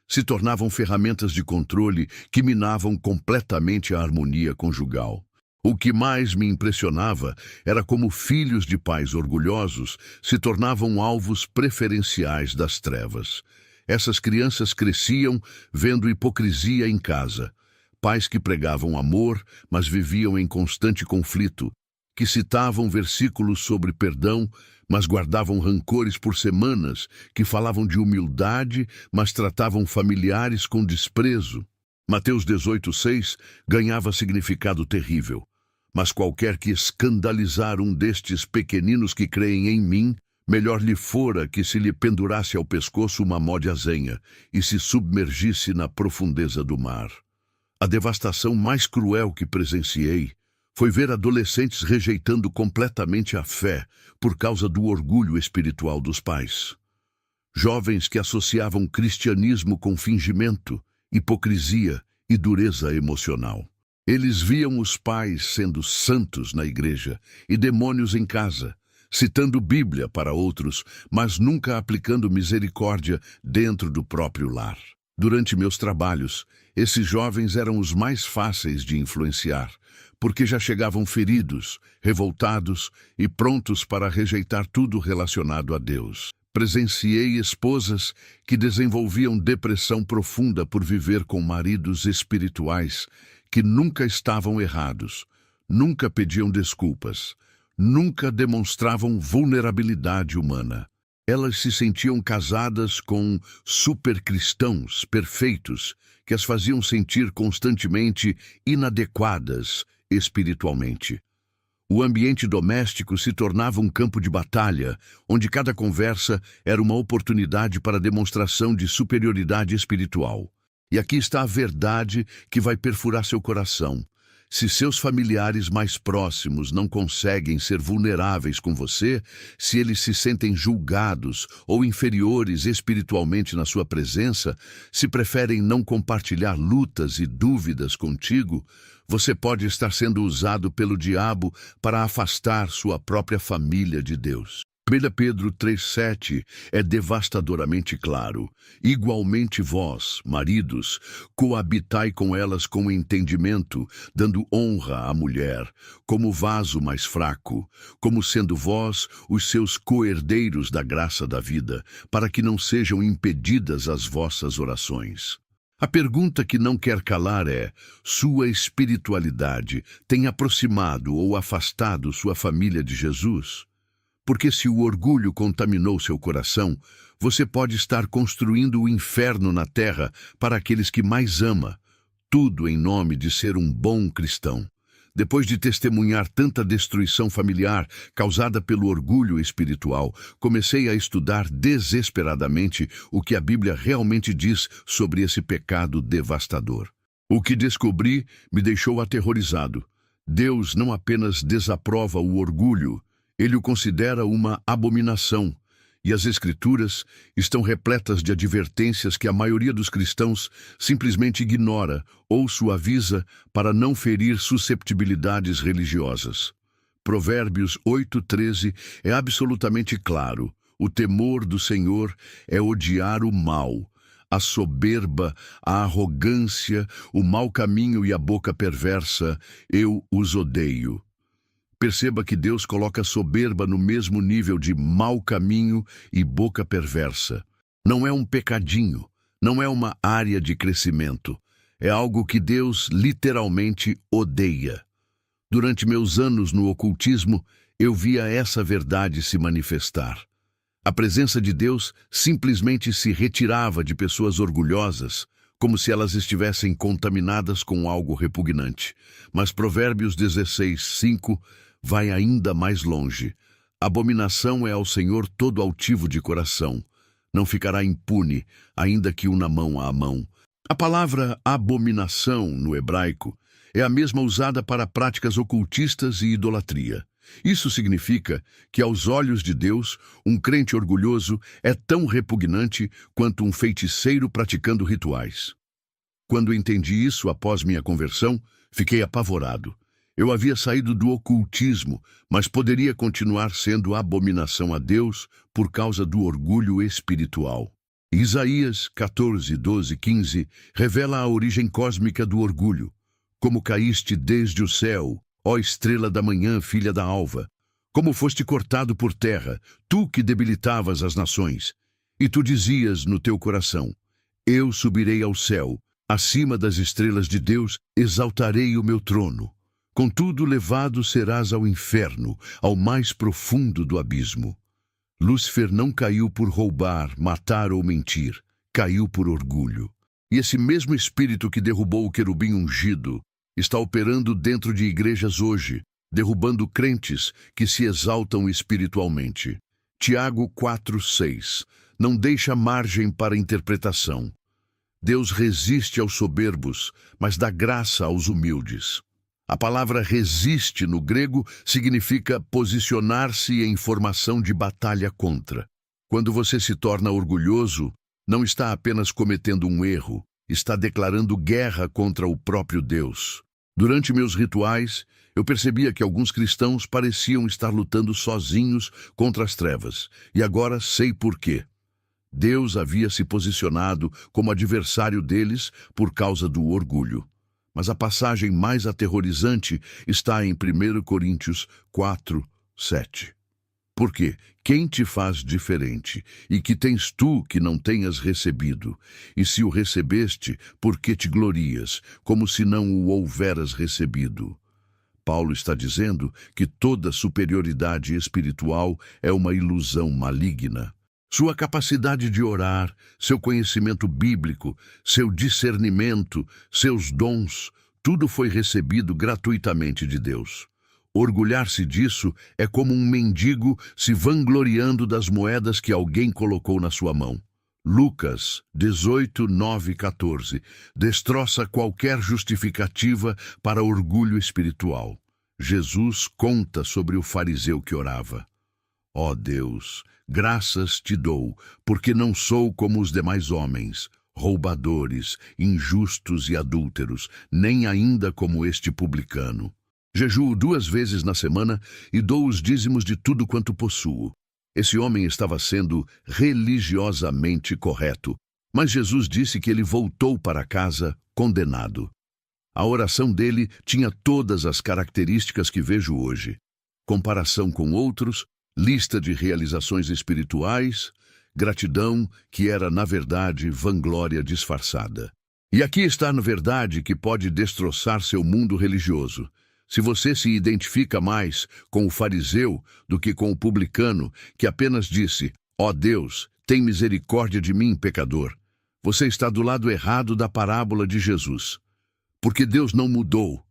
se tornavam ferramentas de controle que minavam completamente a harmonia conjugal. O que mais me impressionava era como filhos de pais orgulhosos se tornavam alvos preferenciais das trevas. Essas crianças cresciam vendo hipocrisia em casa. Pais que pregavam amor, mas viviam em constante conflito, que citavam versículos sobre perdão, mas guardavam rancores por semanas, que falavam de humildade, mas tratavam familiares com desprezo. Mateus 18:6 ganhava significado terrível. Mas qualquer que escandalizar um destes pequeninos que creem em mim, melhor lhe fora que se lhe pendurasse ao pescoço uma mó de azenha e se submergisse na profundeza do mar. A devastação mais cruel que presenciei foi ver adolescentes rejeitando completamente a fé por causa do orgulho espiritual dos pais. Jovens que associavam cristianismo com fingimento, hipocrisia e dureza emocional. Eles viam os pais sendo santos na igreja e demônios em casa, citando Bíblia para outros, mas nunca aplicando misericórdia dentro do próprio lar. Durante meus trabalhos, esses jovens eram os mais fáceis de influenciar, porque já chegavam feridos, revoltados e prontos para rejeitar tudo relacionado a Deus. Presenciei esposas que desenvolviam depressão profunda por viver com maridos espirituais que nunca estavam errados, nunca pediam desculpas, nunca demonstravam vulnerabilidade humana. Elas se sentiam casadas com supercristãos perfeitos que as faziam sentir constantemente inadequadas espiritualmente. O ambiente doméstico se tornava um campo de batalha, onde cada conversa era uma oportunidade para demonstração de superioridade espiritual. E aqui está a verdade que vai perfurar seu coração. Se seus familiares mais próximos não conseguem ser vulneráveis com você, se eles se sentem julgados ou inferiores espiritualmente na sua presença, se preferem não compartilhar lutas e dúvidas contigo, você pode estar sendo usado pelo diabo para afastar sua própria família de Deus. 1 Pedro 3,7 é devastadoramente claro. Igualmente vós, maridos, coabitai com elas com entendimento, dando honra à mulher, como vaso mais fraco, como sendo vós os seus coherdeiros da graça da vida, para que não sejam impedidas as vossas orações. A pergunta que não quer calar é: sua espiritualidade tem aproximado ou afastado sua família de Jesus? Porque se o orgulho contaminou seu coração, você pode estar construindo o inferno na terra para aqueles que mais ama, tudo em nome de ser um bom cristão. Depois de testemunhar tanta destruição familiar causada pelo orgulho espiritual, comecei a estudar desesperadamente o que a Bíblia realmente diz sobre esse pecado devastador. O que descobri me deixou aterrorizado. Deus não apenas desaprova o orgulho, ele o considera uma abominação, e as Escrituras estão repletas de advertências que a maioria dos cristãos simplesmente ignora ou suaviza para não ferir susceptibilidades religiosas. Provérbios 8:13 é absolutamente claro: o temor do Senhor é odiar o mal, a soberba, a arrogância, o mau caminho e a boca perversa, eu os odeio. Perceba que Deus coloca soberba no mesmo nível de mau caminho e boca perversa. Não é um pecadinho, não é uma área de crescimento. É algo que Deus literalmente odeia. Durante meus anos no ocultismo, eu via essa verdade se manifestar. A presença de Deus simplesmente se retirava de pessoas orgulhosas, como se elas estivessem contaminadas com algo repugnante. Mas Provérbios 16:5 vai ainda mais longe. Abominação é ao Senhor todo altivo de coração. Não ficará impune, ainda que una mão a mão. A palavra abominação, no hebraico, é a mesma usada para práticas ocultistas e idolatria. Isso significa que, aos olhos de Deus, um crente orgulhoso é tão repugnante quanto um feiticeiro praticando rituais. Quando entendi isso após minha conversão, fiquei apavorado. Eu havia saído do ocultismo, mas poderia continuar sendo abominação a Deus por causa do orgulho espiritual. Isaías 14, 12, 15 revela a origem cósmica do orgulho. Como caíste desde o céu, ó estrela da manhã, filha da alva. Como foste cortado por terra, tu que debilitavas as nações. E tu dizias no teu coração, eu subirei ao céu, acima das estrelas de Deus exaltarei o meu trono. Contudo, levado serás ao inferno, ao mais profundo do abismo. Lúcifer não caiu por roubar, matar ou mentir, caiu por orgulho. E esse mesmo espírito que derrubou o querubim ungido está operando dentro de igrejas hoje, derrubando crentes que se exaltam espiritualmente. Tiago 4:6. Não deixa margem para interpretação. Deus resiste aos soberbos, mas dá graça aos humildes. A palavra resiste no grego significa posicionar-se em formação de batalha contra. Quando você se torna orgulhoso, não está apenas cometendo um erro, está declarando guerra contra o próprio Deus. Durante meus rituais, eu percebia que alguns cristãos pareciam estar lutando sozinhos contra as trevas, e agora sei por quê. Deus havia se posicionado como adversário deles por causa do orgulho. Mas a passagem mais aterrorizante está em 1 Coríntios 4:7. Porque quem te faz diferente? E que tens tu que não tenhas recebido? E se o recebeste, por que te glorias, como se não o houveras recebido? Paulo está dizendo que toda superioridade espiritual é uma ilusão maligna. Sua capacidade de orar, seu conhecimento bíblico, seu discernimento, seus dons, tudo foi recebido gratuitamente de Deus. Orgulhar-se disso é como um mendigo se vangloriando das moedas que alguém colocou na sua mão. Lucas 18, 9 e 14 destroça qualquer justificativa para orgulho espiritual. Jesus conta sobre o fariseu que orava. Ó Deus, graças te dou, porque não sou como os demais homens, roubadores, injustos e adúlteros, nem ainda como este publicano. Jejuo 2 vezes na semana e dou os dízimos de tudo quanto possuo. Esse homem estava sendo religiosamente correto, mas Jesus disse que ele voltou para casa condenado. A oração dele tinha todas as características que vejo hoje: comparação com outros, lista de realizações espirituais, gratidão que era, na verdade, vanglória disfarçada. E aqui está a verdade que pode destroçar seu mundo religioso. Se você se identifica mais com o fariseu do que com o publicano, que apenas disse, ó Deus, tem misericórdia de mim, pecador, você está do lado errado da parábola de Jesus. Porque Deus não mudou.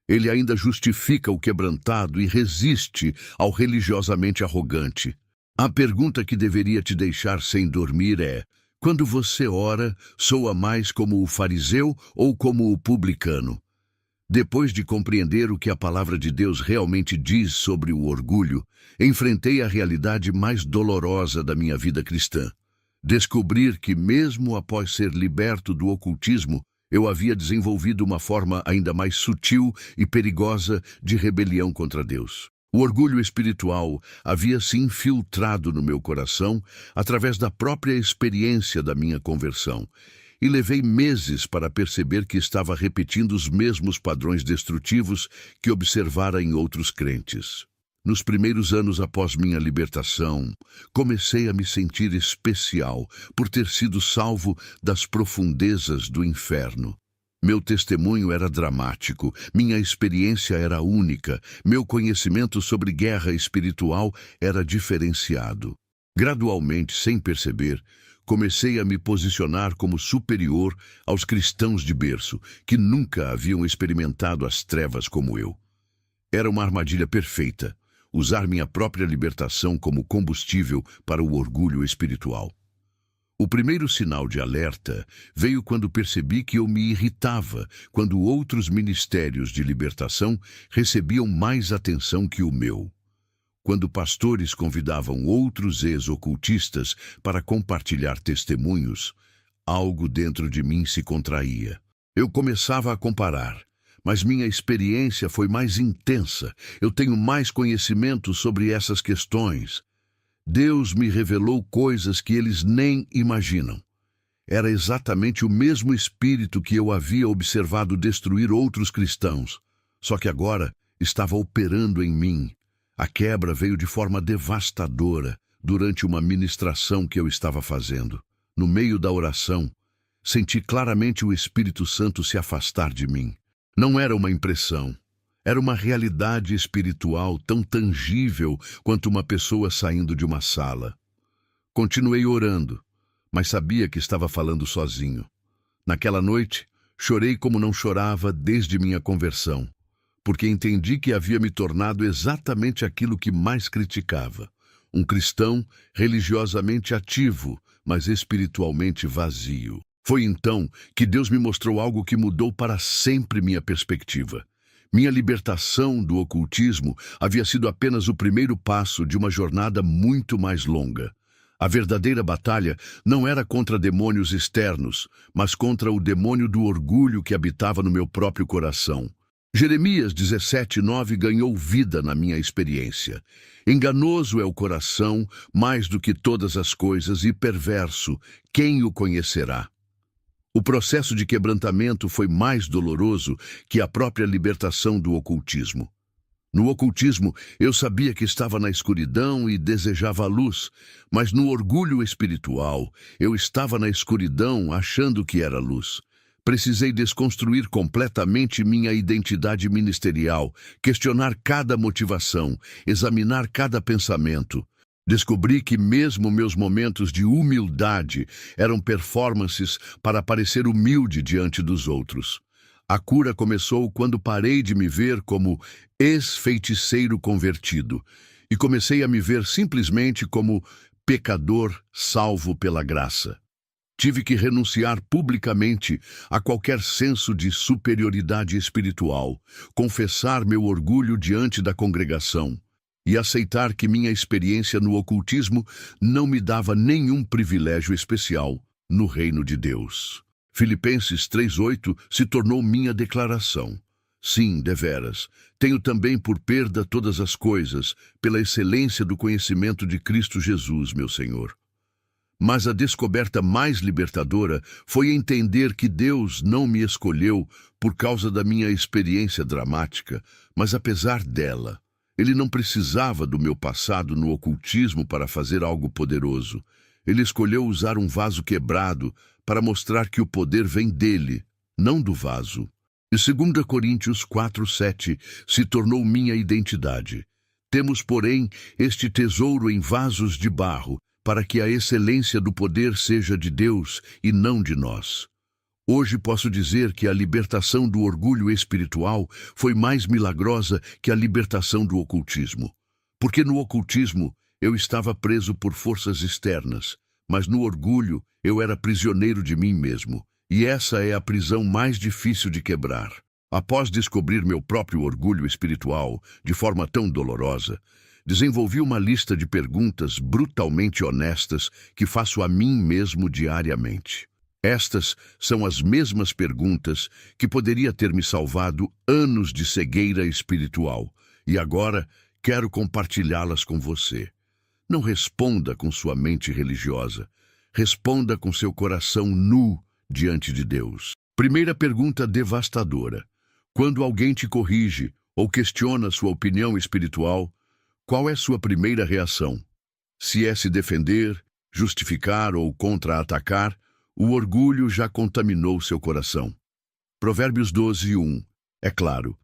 Ele ainda justifica o quebrantado e resiste ao religiosamente arrogante. A pergunta que deveria te deixar sem dormir é: quando você ora, soa mais como o fariseu ou como o publicano? Depois de compreender o que a palavra de Deus realmente diz sobre o orgulho, enfrentei a realidade mais dolorosa da minha vida cristã. Descobrir que, mesmo após ser liberto do ocultismo, eu havia desenvolvido uma forma ainda mais sutil e perigosa de rebelião contra Deus. O orgulho espiritual havia se infiltrado no meu coração através da própria experiência da minha conversão, e levei meses para perceber que estava repetindo os mesmos padrões destrutivos que observara em outros crentes. Nos primeiros anos após minha libertação, comecei a me sentir especial por ter sido salvo das profundezas do inferno. Meu testemunho era dramático, minha experiência era única, meu conhecimento sobre guerra espiritual era diferenciado. Gradualmente, sem perceber, comecei a me posicionar como superior aos cristãos de berço, que nunca haviam experimentado as trevas como eu. Era uma armadilha perfeita, usar minha própria libertação como combustível para o orgulho espiritual. O primeiro sinal de alerta veio quando percebi que eu me irritava quando outros ministérios de libertação recebiam mais atenção que o meu. Quando pastores convidavam outros ex-ocultistas para compartilhar testemunhos, algo dentro de mim se contraía. Eu começava a comparar, mas minha experiência foi mais intensa. Eu tenho mais conhecimento sobre essas questões. Deus me revelou coisas que eles nem imaginam. Era exatamente o mesmo espírito que eu havia observado destruir outros cristãos, só que agora estava operando em mim. A quebra veio de forma devastadora durante uma ministração que eu estava fazendo. No meio da oração, senti claramente o Espírito Santo se afastar de mim. Não era uma impressão. Era uma realidade espiritual tão tangível quanto uma pessoa saindo de uma sala. Continuei orando, mas sabia que estava falando sozinho. Naquela noite, chorei como não chorava desde minha conversão, porque entendi que havia me tornado exatamente aquilo que mais criticava. Um cristão religiosamente ativo, mas espiritualmente vazio. Foi então que Deus me mostrou algo que mudou para sempre minha perspectiva. Minha libertação do ocultismo havia sido apenas o primeiro passo de uma jornada muito mais longa. A verdadeira batalha não era contra demônios externos, mas contra o demônio do orgulho que habitava no meu próprio coração. Jeremias 17:9 ganhou vida na minha experiência. Enganoso é o coração, mais do que todas as coisas, e perverso, quem o conhecerá? O processo de quebrantamento foi mais doloroso que a própria libertação do ocultismo. No ocultismo, eu sabia que estava na escuridão e desejava a luz, mas no orgulho espiritual, eu estava na escuridão achando que era luz. Precisei desconstruir completamente minha identidade ministerial, questionar cada motivação, examinar cada pensamento. Descobri que mesmo meus momentos de humildade eram performances para parecer humilde diante dos outros. A cura começou quando parei de me ver como ex-feiticeiro convertido e comecei a me ver simplesmente como pecador salvo pela graça. Tive que renunciar publicamente a qualquer senso de superioridade espiritual, confessar meu orgulho diante da congregação e aceitar que minha experiência no ocultismo não me dava nenhum privilégio especial no reino de Deus. Filipenses 3:8 se tornou minha declaração. Sim, deveras, tenho também por perda todas as coisas, pela excelência do conhecimento de Cristo Jesus, meu Senhor. Mas a descoberta mais libertadora foi entender que Deus não me escolheu por causa da minha experiência dramática, mas apesar dela. Ele não precisava do meu passado no ocultismo para fazer algo poderoso. Ele escolheu usar um vaso quebrado para mostrar que o poder vem dele, não do vaso. E 2 Coríntios 4:7 se tornou minha identidade. Temos, porém, este tesouro em vasos de barro, para que a excelência do poder seja de Deus e não de nós. Hoje posso dizer que a libertação do orgulho espiritual foi mais milagrosa que a libertação do ocultismo. Porque no ocultismo eu estava preso por forças externas, mas no orgulho eu era prisioneiro de mim mesmo. E essa é a prisão mais difícil de quebrar. Após descobrir meu próprio orgulho espiritual de forma tão dolorosa, desenvolvi uma lista de perguntas brutalmente honestas que faço a mim mesmo diariamente. Estas são as mesmas perguntas que poderia ter me salvado anos de cegueira espiritual, e agora quero compartilhá-las com você. Não responda com sua mente religiosa, responda com seu coração nu diante de Deus. Primeira pergunta devastadora. Quando alguém te corrige ou questiona sua opinião espiritual, qual é sua primeira reação? Se é se defender, justificar ou contra-atacar, o orgulho já contaminou seu coração. Provérbios 12:1. É claro,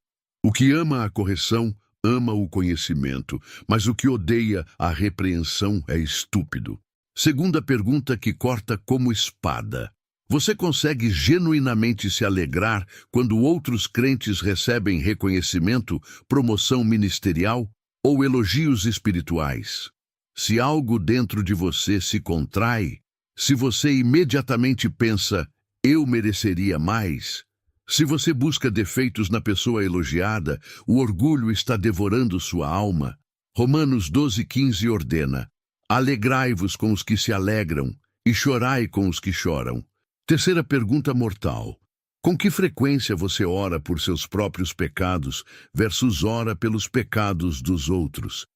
o que ama a correção, ama o conhecimento, mas o que odeia a repreensão é estúpido. Segunda pergunta que corta como espada. Você consegue genuinamente se alegrar quando outros crentes recebem reconhecimento, promoção ministerial ou elogios espirituais? Se algo dentro de você se contrai, se você imediatamente pensa, eu mereceria mais, se você busca defeitos na pessoa elogiada, o orgulho está devorando sua alma. Romanos 12:15 ordena: alegrai-vos com os que se alegram e chorai com os que choram. Terceira pergunta mortal. Com que frequência você ora por seus próprios pecados versus ora pelos pecados dos outros?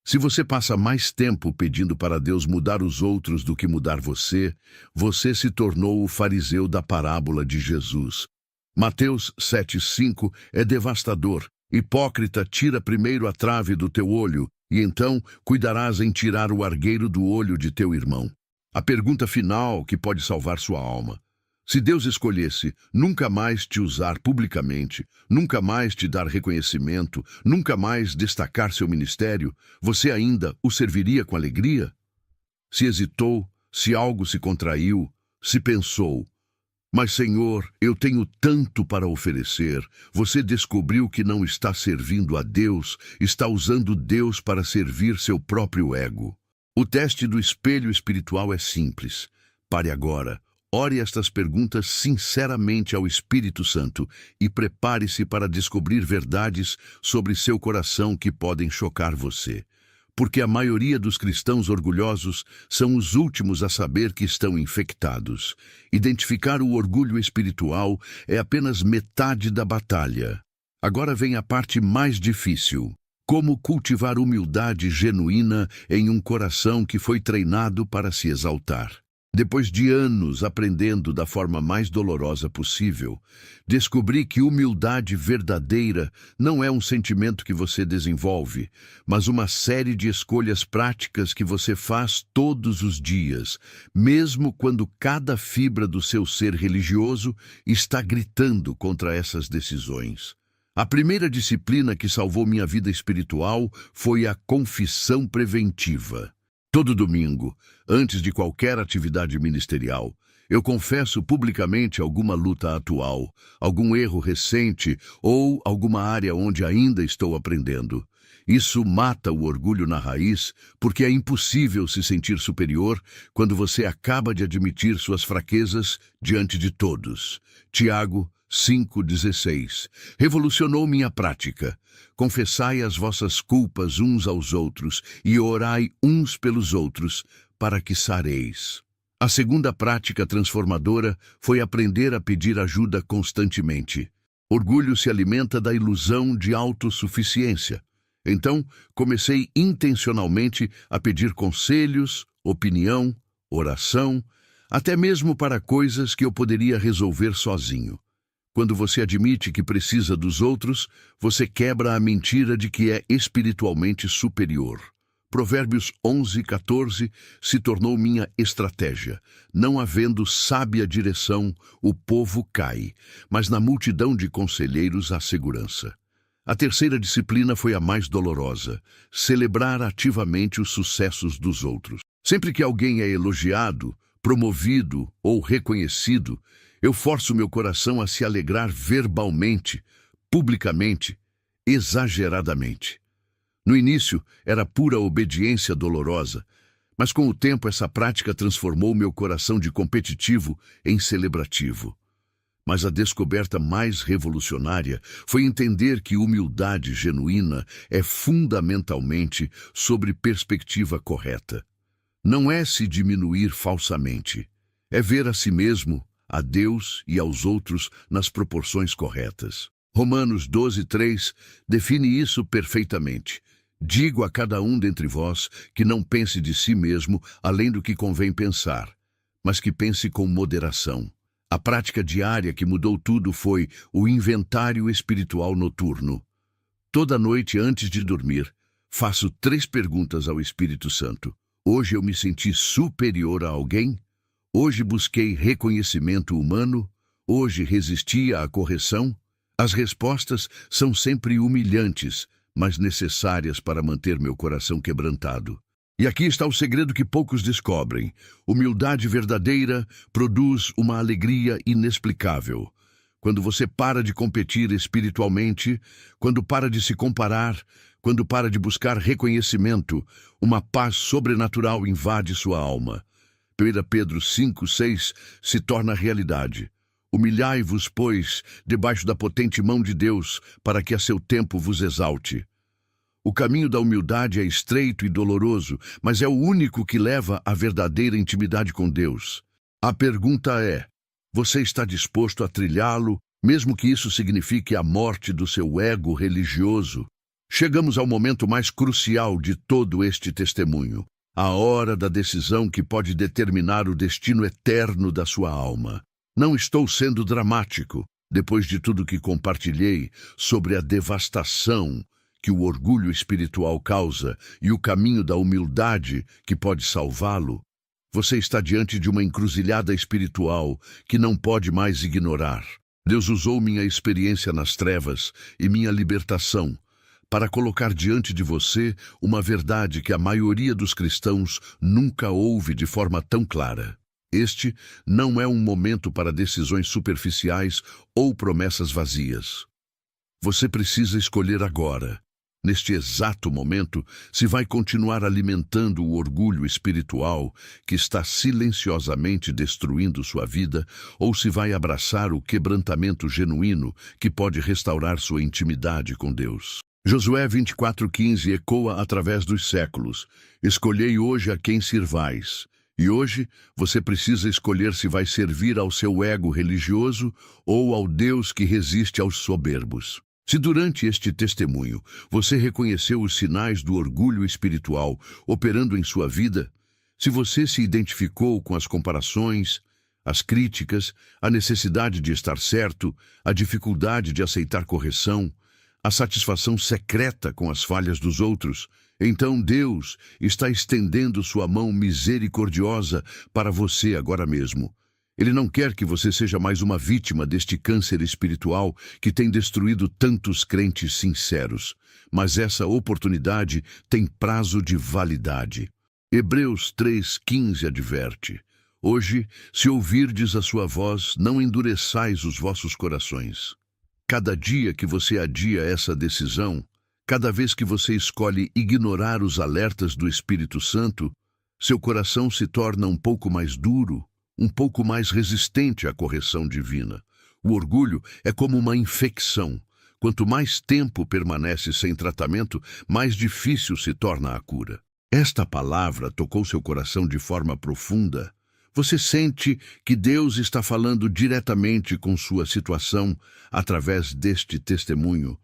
Se você passa mais tempo pedindo para Deus mudar os outros do que mudar você, você se tornou o fariseu da parábola de Jesus. Mateus 7:5 é devastador. Hipócrita, tira primeiro a trave do teu olho, e então cuidarás em tirar o argueiro do olho de teu irmão. A pergunta final que pode salvar sua alma. Se Deus escolhesse nunca mais te usar publicamente, nunca mais te dar reconhecimento, nunca mais destacar seu ministério, você ainda o serviria com alegria? Se hesitou, se algo se contraiu, se pensou, mas Senhor, eu tenho tanto para oferecer, você descobriu que não está servindo a Deus, está usando Deus para servir seu próprio ego. O teste do espelho espiritual é simples. Pare agora. Ore estas perguntas sinceramente ao Espírito Santo e prepare-se para descobrir verdades sobre seu coração que podem chocar você. Porque a maioria dos cristãos orgulhosos são os últimos a saber que estão infectados. Identificar o orgulho espiritual é apenas metade da batalha. Agora vem a parte mais difícil. Como cultivar humildade genuína em um coração que foi treinado para se exaltar. Depois de anos aprendendo da forma mais dolorosa possível, descobri que humildade verdadeira não é um sentimento que você desenvolve, mas uma série de escolhas práticas que você faz todos os dias, mesmo quando cada fibra do seu ser religioso está gritando contra essas decisões. A primeira disciplina que salvou minha vida espiritual foi a confissão preventiva. Todo domingo, antes de qualquer atividade ministerial, eu confesso publicamente alguma luta atual, algum erro recente ou alguma área onde ainda estou aprendendo. Isso mata o orgulho na raiz, porque é impossível se sentir superior quando você acaba de admitir suas fraquezas diante de todos. Tiago 5,16. Revolucionou minha prática. Confessai as vossas culpas uns aos outros e orai uns pelos outros, para que sareis. A segunda prática transformadora foi aprender a pedir ajuda constantemente. Orgulho se alimenta da ilusão de autossuficiência. Então, comecei intencionalmente a pedir conselhos, opinião, oração, até mesmo para coisas que eu poderia resolver sozinho. Quando você admite que precisa dos outros, você quebra a mentira de que é espiritualmente superior. Provérbios 11:14 se tornou minha estratégia. Não havendo sábia direção, o povo cai, mas na multidão de conselheiros há segurança. A terceira disciplina foi a mais dolorosa: celebrar ativamente os sucessos dos outros. Sempre que alguém é elogiado, promovido ou reconhecido, eu forço meu coração a se alegrar verbalmente, publicamente, exageradamente. No início, era pura obediência dolorosa, mas com o tempo essa prática transformou meu coração de competitivo em celebrativo. Mas a descoberta mais revolucionária foi entender que humildade genuína é fundamentalmente sobre perspectiva correta. Não é se diminuir falsamente, é ver a si mesmo, a Deus e aos outros nas proporções corretas. Romanos 12:3 define isso perfeitamente. Digo a cada um dentre vós que não pense de si mesmo além do que convém pensar, mas que pense com moderação. A prática diária que mudou tudo foi o inventário espiritual noturno. Toda noite antes de dormir, faço 3 perguntas ao Espírito Santo. Hoje eu me senti superior a alguém? Hoje busquei reconhecimento humano? Hoje resisti à correção? As respostas são sempre humilhantes, mas necessárias para manter meu coração quebrantado. E aqui está o segredo que poucos descobrem. Humildade verdadeira produz uma alegria inexplicável. Quando você para de competir espiritualmente, quando para de se comparar, quando para de buscar reconhecimento, uma paz sobrenatural invade sua alma. 1 Pedro 5:6 se torna realidade. Humilhai-vos, pois, debaixo da potente mão de Deus, para que a seu tempo vos exalte. O caminho da humildade é estreito e doloroso, mas é o único que leva à verdadeira intimidade com Deus. A pergunta é: você está disposto a trilhá-lo, mesmo que isso signifique a morte do seu ego religioso? Chegamos ao momento mais crucial de todo este testemunho, a hora da decisão que pode determinar o destino eterno da sua alma. Não estou sendo dramático, depois de tudo que compartilhei sobre a devastação que o orgulho espiritual causa e o caminho da humildade que pode salvá-lo. Você está diante de uma encruzilhada espiritual que não pode mais ignorar. Deus usou minha experiência nas trevas e minha libertação para colocar diante de você uma verdade que a maioria dos cristãos nunca ouve de forma tão clara. Este não é um momento para decisões superficiais ou promessas vazias. Você precisa escolher agora, neste exato momento, se vai continuar alimentando o orgulho espiritual que está silenciosamente destruindo sua vida, ou se vai abraçar o quebrantamento genuíno que pode restaurar sua intimidade com Deus. Josué 24:15 ecoa através dos séculos: escolhei hoje a quem sirvais. E hoje você precisa escolher se vai servir ao seu ego religioso ou ao Deus que resiste aos soberbos. Se durante este testemunho você reconheceu os sinais do orgulho espiritual operando em sua vida, se você se identificou com as comparações, as críticas, a necessidade de estar certo, a dificuldade de aceitar correção, a satisfação secreta com as falhas dos outros, então Deus está estendendo sua mão misericordiosa para você agora mesmo. Ele não quer que você seja mais uma vítima deste câncer espiritual que tem destruído tantos crentes sinceros, mas essa oportunidade tem prazo de validade. Hebreus 3:15 adverte: hoje, se ouvirdes a sua voz, não endureçais os vossos corações. Cada dia que você adia essa decisão, cada vez que você escolhe ignorar os alertas do Espírito Santo, seu coração se torna um pouco mais duro, um pouco mais resistente à correção divina. O orgulho é como uma infecção. Quanto mais tempo permanece sem tratamento, mais difícil se torna a cura. Esta palavra tocou seu coração de forma profunda. Você sente que Deus está falando diretamente com sua situação através deste testemunho.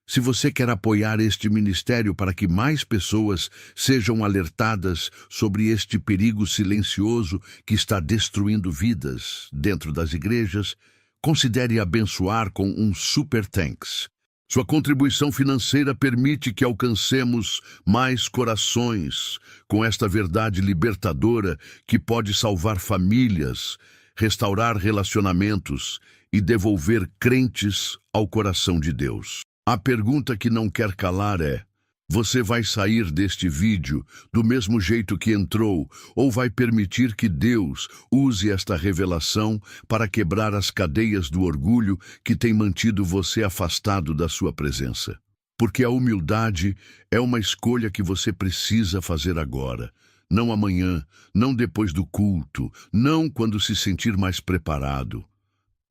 Se você quer apoiar este ministério para que mais pessoas sejam alertadas sobre este perigo silencioso que está destruindo vidas dentro das igrejas, considere abençoar com um Super Thanks. Sua contribuição financeira permite que alcancemos mais corações com esta verdade libertadora que pode salvar famílias, restaurar relacionamentos e devolver crentes ao coração de Deus. A pergunta que não quer calar é: você vai sair deste vídeo do mesmo jeito que entrou ou vai permitir que Deus use esta revelação para quebrar as cadeias do orgulho que tem mantido você afastado da sua presença? Porque a humildade é uma escolha que você precisa fazer agora, não amanhã, não depois do culto, não quando se sentir mais preparado.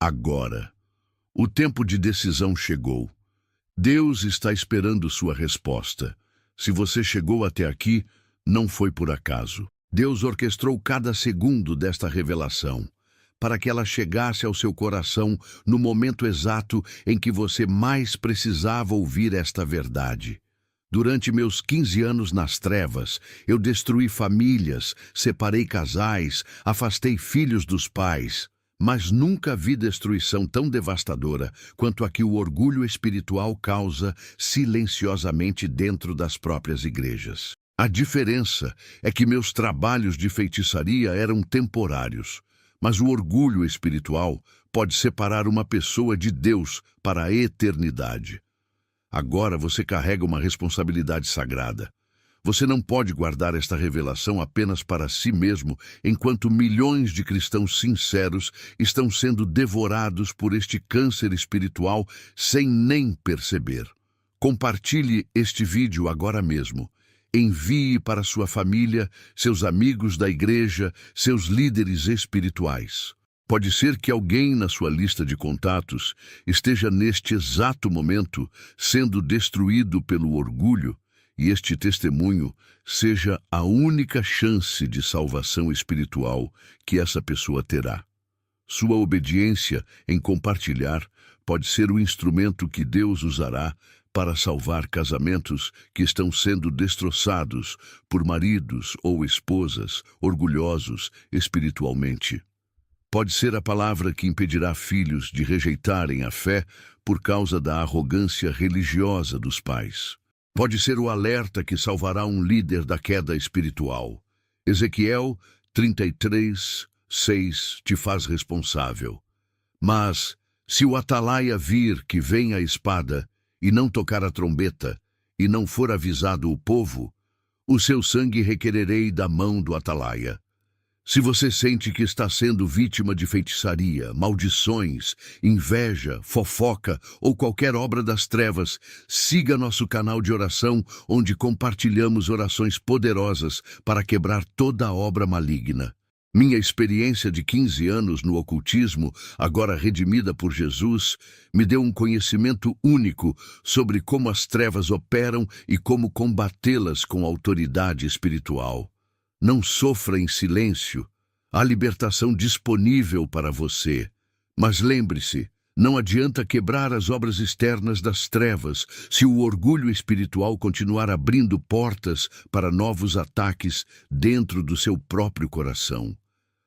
Agora. O tempo de decisão chegou. Deus está esperando sua resposta. Se você chegou até aqui, não foi por acaso. Deus orquestrou cada segundo desta revelação, para que ela chegasse ao seu coração no momento exato em que você mais precisava ouvir esta verdade. Durante meus 15 anos nas trevas, eu destruí famílias, separei casais, afastei filhos dos pais. Mas nunca vi destruição tão devastadora quanto a que o orgulho espiritual causa silenciosamente dentro das próprias igrejas. A diferença é que meus trabalhos de feitiçaria eram temporários, mas o orgulho espiritual pode separar uma pessoa de Deus para a eternidade. Agora você carrega uma responsabilidade sagrada. Você não pode guardar esta revelação apenas para si mesmo, enquanto milhões de cristãos sinceros estão sendo devorados por este câncer espiritual sem nem perceber. Compartilhe este vídeo agora mesmo. Envie para sua família, seus amigos da igreja, seus líderes espirituais. Pode ser que alguém na sua lista de contatos esteja neste exato momento sendo destruído pelo orgulho, e este testemunho seja a única chance de salvação espiritual que essa pessoa terá. Sua obediência em compartilhar pode ser o instrumento que Deus usará para salvar casamentos que estão sendo destroçados por maridos ou esposas orgulhosos espiritualmente. Pode ser a palavra que impedirá filhos de rejeitarem a fé por causa da arrogância religiosa dos pais. Pode ser o alerta que salvará um líder da queda espiritual. Ezequiel 33:6 te faz responsável. Mas, se o atalaia vir que vem a espada, e não tocar a trombeta, e não for avisado o povo, o seu sangue requererei da mão do atalaia. Se você sente que está sendo vítima de feitiçaria, maldições, inveja, fofoca ou qualquer obra das trevas, siga nosso canal de oração, onde compartilhamos orações poderosas para quebrar toda obra maligna. Minha experiência de 15 anos no ocultismo, agora redimida por Jesus, me deu um conhecimento único sobre como as trevas operam e como combatê-las com autoridade espiritual. Não sofra em silêncio. Há libertação disponível para você. Mas lembre-se, não adianta quebrar as obras externas das trevas se o orgulho espiritual continuar abrindo portas para novos ataques dentro do seu próprio coração.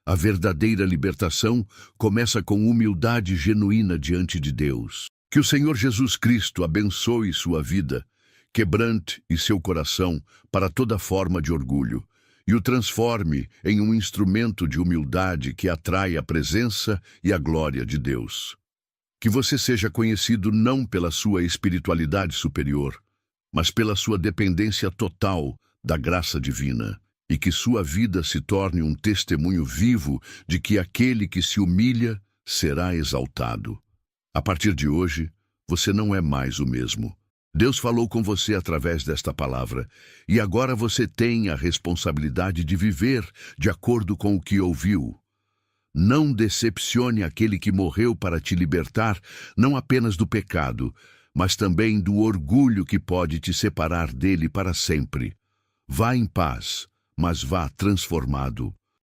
A verdadeira libertação começa com humildade genuína diante de Deus. Que o Senhor Jesus Cristo abençoe sua vida, quebrante e seu coração para toda forma de orgulho, e o transforme em um instrumento de humildade que atrai a presença e a glória de Deus. Que você seja conhecido não pela sua espiritualidade superior, mas pela sua dependência total da graça divina, e que sua vida se torne um testemunho vivo de que aquele que se humilha será exaltado. A partir de hoje, você não é mais o mesmo. Deus falou com você através desta palavra, e agora você tem a responsabilidade de viver de acordo com o que ouviu. Não decepcione aquele que morreu para te libertar, não apenas do pecado, mas também do orgulho que pode te separar dele para sempre. Vá em paz, mas vá transformado.